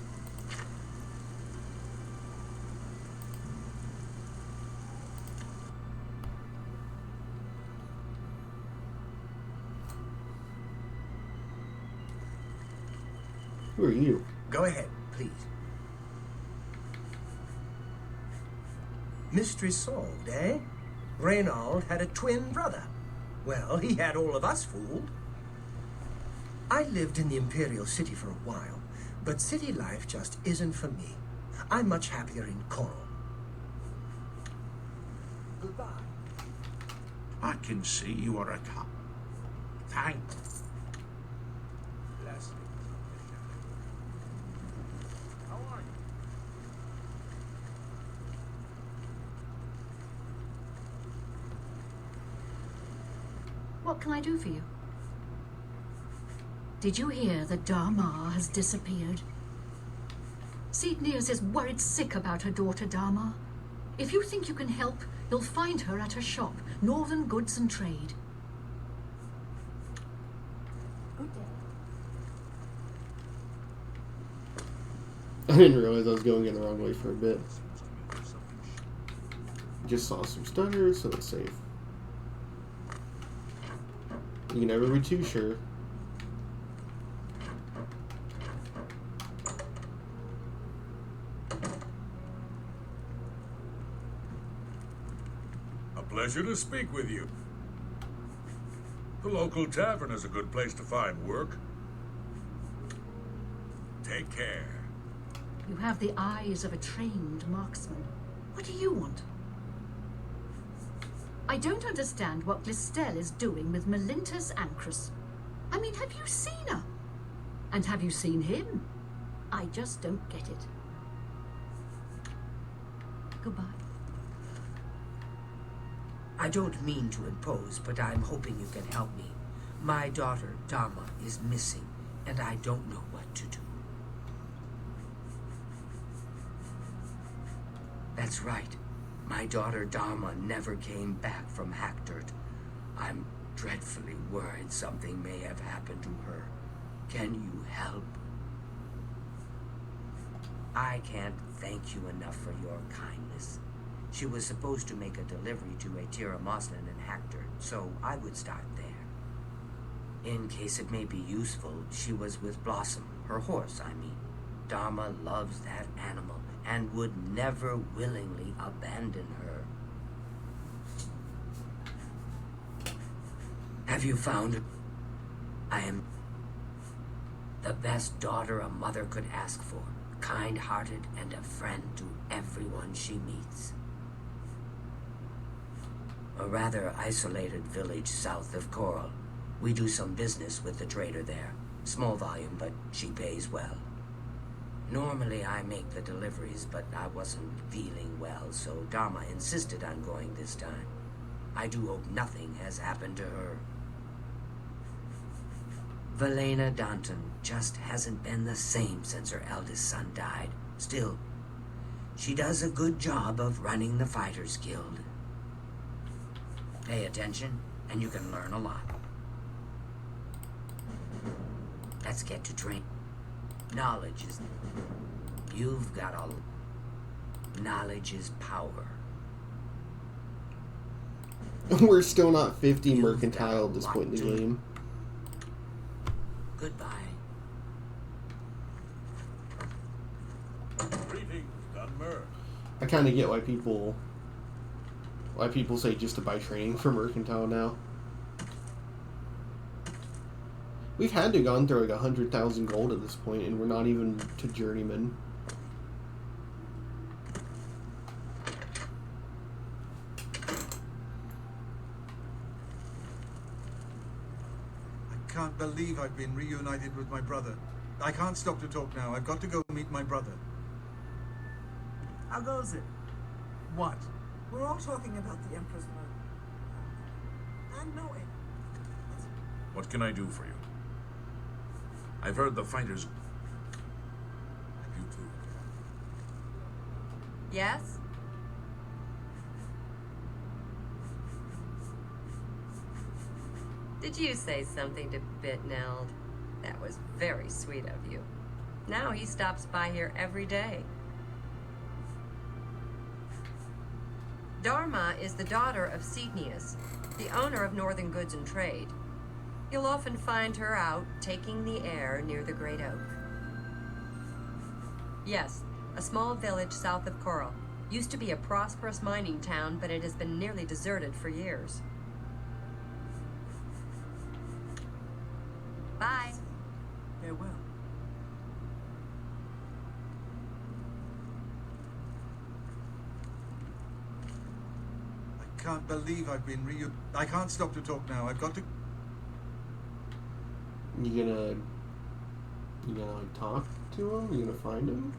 Who are you? Go ahead, please. Mystery solved, eh? Reynald had a twin brother. Well, he had all of us fooled. I lived in the Imperial City for a while, but city life just isn't for me. I'm much happier in Coral. Goodbye. I can see you are a cop. Thank. Bless me. How are you? What can I do for you? Did you hear that Dharma has disappeared? Cheydinhal is worried sick about her daughter Dharma. If you think you can help, you'll find her at her shop, Northern Goods and Trade. Good day. I didn't realize I was going in the wrong way for a bit. Just saw some stutters, so let's save. You can never be too sure. Pleasure to speak with you. The local tavern is a good place to find work. Take care. You have the eyes of a trained marksman. What do you want? I don't understand what Glistel is doing with Melintus Ancrus. I mean, have you seen her? And have you seen him? I just don't get it. Goodbye. I don't mean to impose, but I'm hoping you can help me. My daughter, Dharma, is missing, and I don't know what to do. That's right. My daughter, Dharma, never came back from Hackdirt. I'm dreadfully worried something may have happened to her. Can you help? I can't thank you enough for your kindness. She was supposed to make a delivery to a Tira Moslin in Hackdirt, so I would start there. In case it may be useful, she was with Blossom, her horse, I mean. Dharma loves that animal and would never willingly abandon her. Have you found her? I am the best daughter a mother could ask for, kind-hearted and a friend to everyone she meets. A rather isolated village south of Coral. We do some business with the trader there. Small volume, but she pays well. Normally I make the deliveries, but I wasn't feeling well, so Dharma insisted on going this time. I do hope nothing has happened to her. Valena Danton just hasn't been the same since her eldest son died. Still, she does a good job of running the Fighters Guild. Pay attention, and you can learn a lot. Let's get to train. Knowledge is... You've got a... Knowledge is power. We're still not 50 mercantile at this point in the game. Goodbye. Greetings, Dunmer. I kind of get why people say just to buy training for mercantile now. We've had to gone through like 100,000 gold at this point, and we're not even to journeyman. I can't believe I've been reunited with my brother. I can't stop to talk now. I've got to go meet my brother. How goes it? What? We're all talking about the Emperor's murder. And no end. What can I do for you? I've heard the fighters... And you too. Yes? Did you say something to Bitneld? That was very sweet of you. Now he stops by here every day. Dharma is the daughter of Ceydnius, the owner of Northern Goods and Trade. You'll often find her out taking the air near the Great Oak. Yes, a small village south of Coral. Used to be a prosperous mining town, but it has been nearly deserted for years. Bye. Farewell. I can't believe I've been I can't stop to talk now. I've got to... You gonna like talk to him? You gonna find him?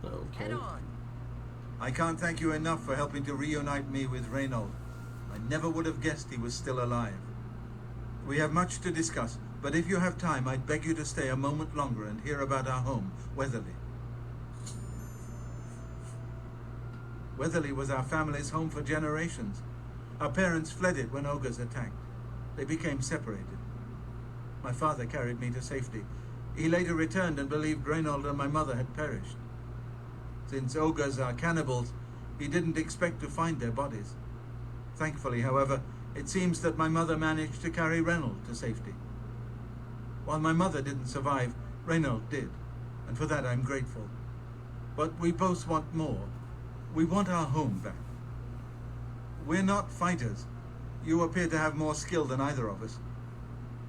Okay. Head on. I can't thank you enough for helping to reunite me with Reynold. I never would have guessed he was still alive. We have much to discuss, but if you have time, I'd beg you to stay a moment longer and hear about our home, Weatherly. Weatherly was our family's home for generations. Our parents fled it when ogres attacked. They became separated. My father carried me to safety. He later returned and believed Reynold and my mother had perished. Since ogres are cannibals, he didn't expect to find their bodies. Thankfully, however, it seems that my mother managed to carry Reynold to safety. While my mother didn't survive, Reynold did, and for that I'm grateful. But we both want more. We want our home back. We're not fighters. You appear to have more skill than either of us.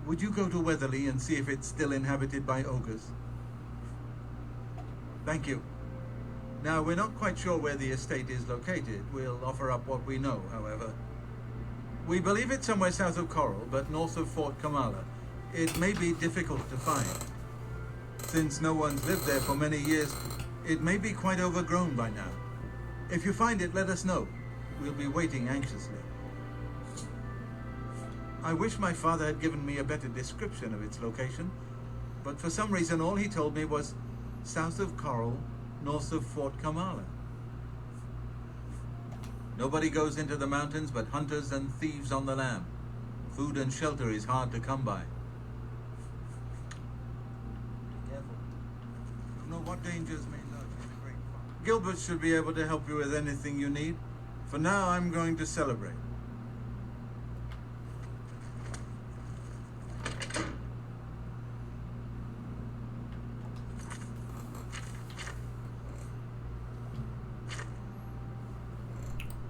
Would you go to Weatherly and see if it's still inhabited by ogres? Thank you. Now, we're not quite sure where the estate is located. We'll offer up what we know, however. We believe it's somewhere south of Coral, but north of Fort Kamala. It may be difficult to find. Since no one's lived there for many years, it may be quite overgrown by now. If you find it, let us know. We'll be waiting anxiously. I wish my father had given me a better description of its location, but for some reason all he told me was south of Coral, north of Fort Kamala. Nobody goes into the mountains but hunters and thieves on the lam. Food and shelter is hard to come by. Be careful. You don't know what dangers may lurk in the great forest. Gilbert should be able to help you with anything you need. For now, I'm going to celebrate.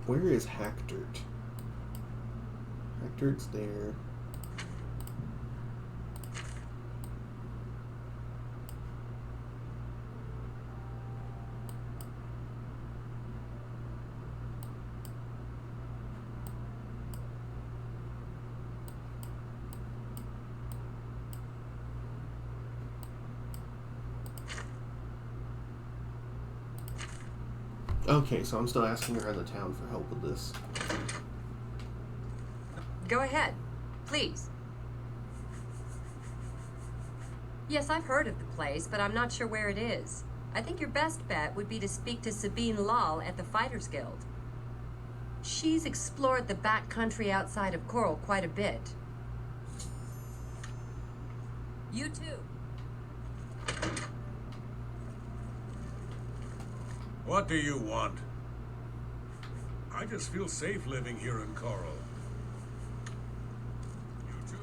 Where is Hackdirt? Hackdirt's there. Okay, so I'm still asking around the town for help with this. Go ahead, please. Yes, I've heard of the place, but I'm not sure where it is. I think your best bet would be to speak to Sabine Lal at the Fighters Guild. She's explored the back country outside of Coral quite a bit. You too. What do you want? I just feel safe living here in Coral. You too.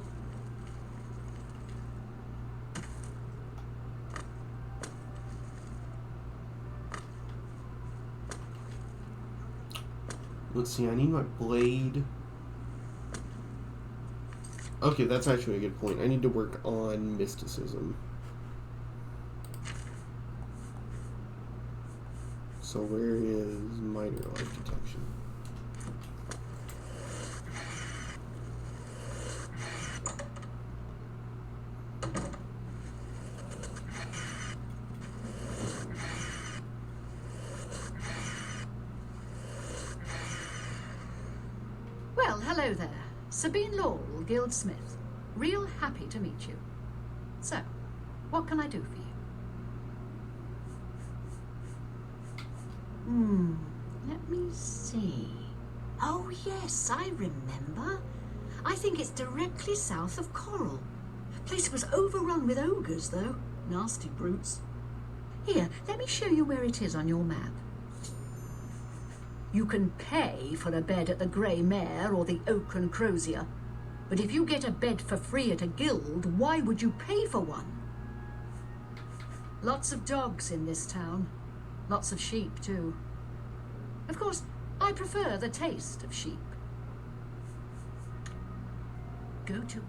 Let's see, I need my blade. Okay, that's actually a good point. I need to work on mysticism. So where is Miter Life Detection? Hello there. Sabine Laurel, Guildsmith. Real happy to meet you. So, what can I do for you? Let me see. Oh, yes, I remember. I think it's directly south of Coral. The place was overrun with ogres, though. Nasty brutes. Here, let me show you where it is on your map. You can pay for a bed at the Grey Mare or the Oak and Crozier. But if you get a bed for free at a guild, why would you pay for one? Lots of dogs in this town. Lots of sheep, too. Of course, I prefer the taste of sheep. Go to it.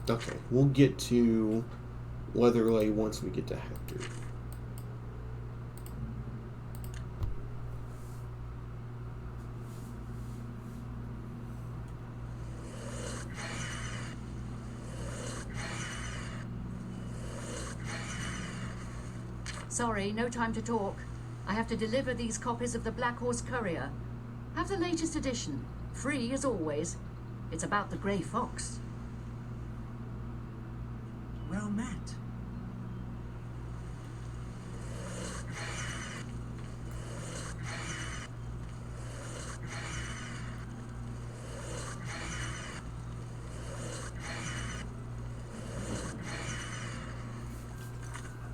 Okay, we'll get to Leatherley once we get to Hector. Sorry, no time to talk. I have to deliver these copies of the Black Horse Courier. Have the latest edition. Free as always. It's about the Grey Fox. Well met.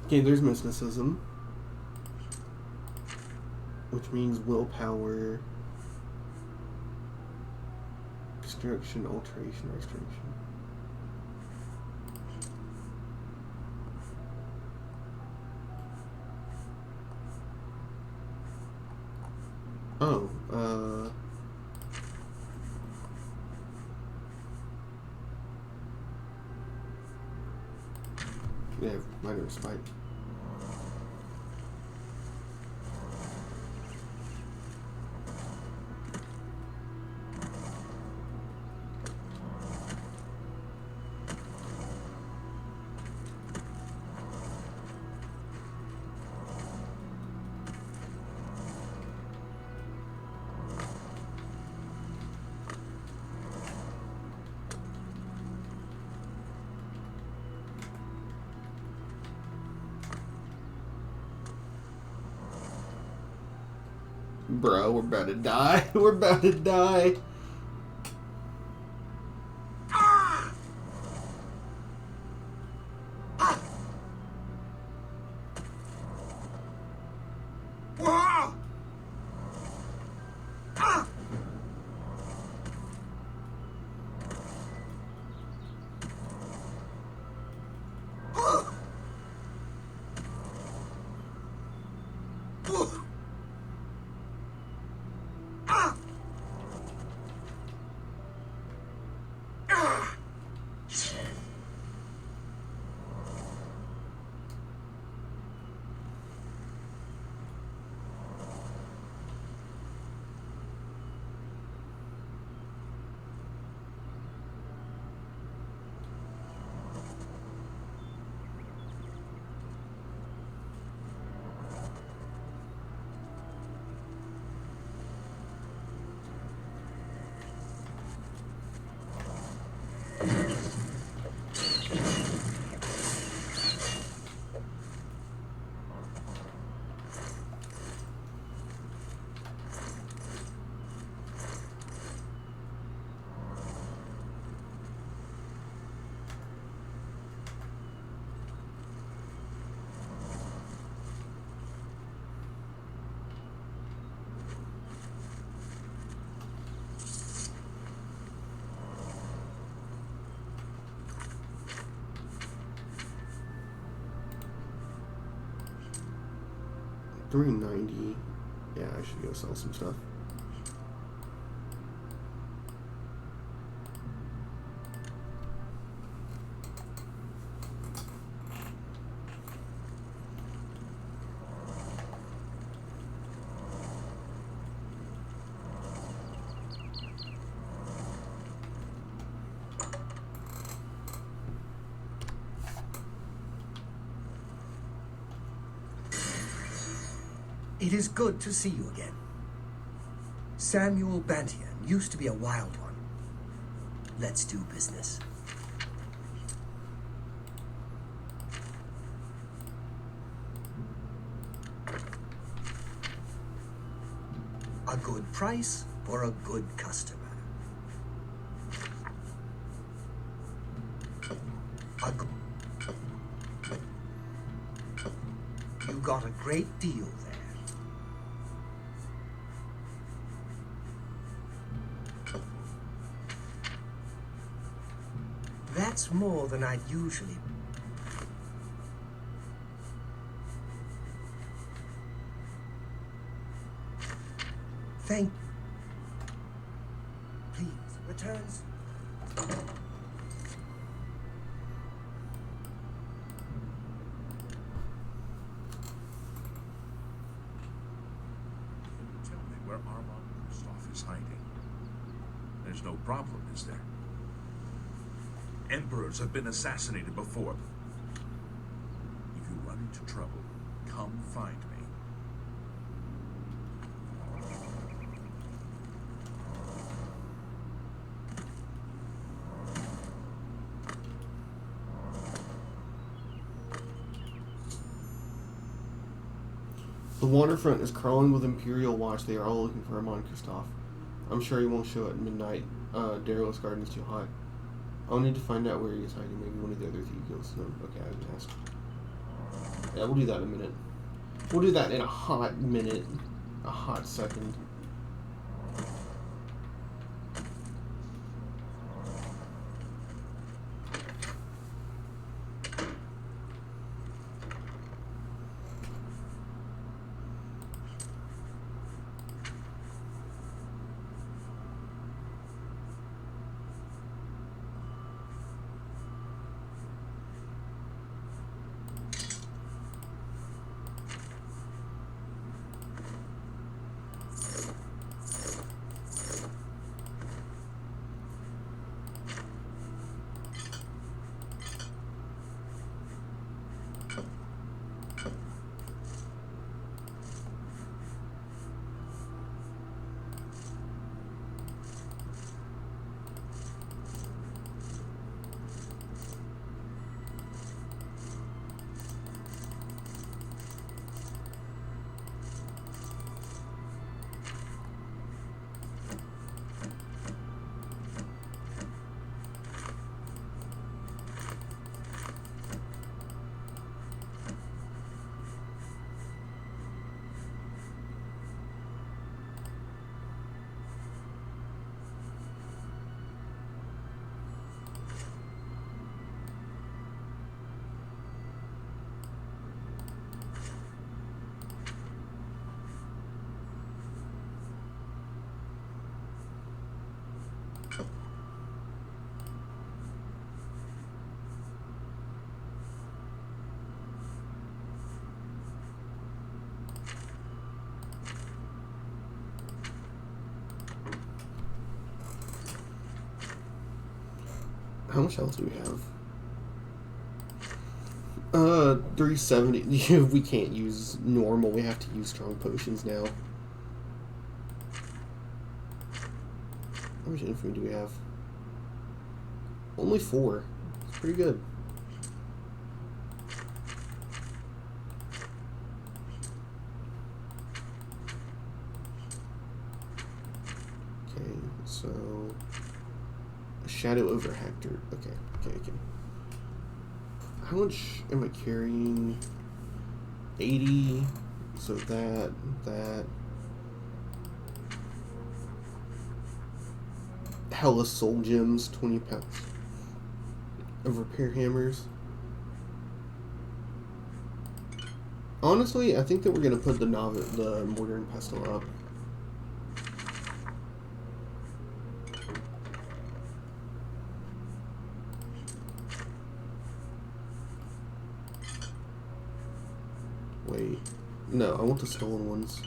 Okay, there's mysticism, which means willpower, destruction, alteration, restoration. Oh, yeah, minor respite. Bro, we're about to die. We're about to die. $390. Yeah, I should go sell some stuff. It is good to see you again. Samuel Bantian used to be a wild one. Let's do business. A good price for a good customer. You got a great deal there. That's more than I'd usually. Thank. Please, returns. Tell me where Armand Kristoff is hiding. There's no problem, is there? Emperors have been assassinated before. If you run into trouble, come find me. The waterfront is crawling with Imperial Watch. They are all looking for Armand Kristoff. I'm sure he won't show at midnight. Daryl's Garden's too hot. I'll need to find out where he is hiding. Maybe one of the other thieves knows. Okay, I can ask. Yeah, we'll do that in a minute. We'll do that in a hot minute. A hot second. How much else do we have? 370. We can't use normal. We have to use strong potions now. How much infamy do we have? Only 4. It's pretty good. Okay, so shadow over Hector. Okay. How much am I carrying? 80. So that. Hella soul gems, 20 pounds of repair hammers. Honestly, I think that we're gonna put the mortar and pestle up. Wait. No, I want the stolen ones.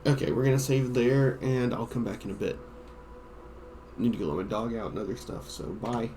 Okay, we're gonna save there, and I'll come back in a bit. Need to go let my dog out and other stuff, so bye.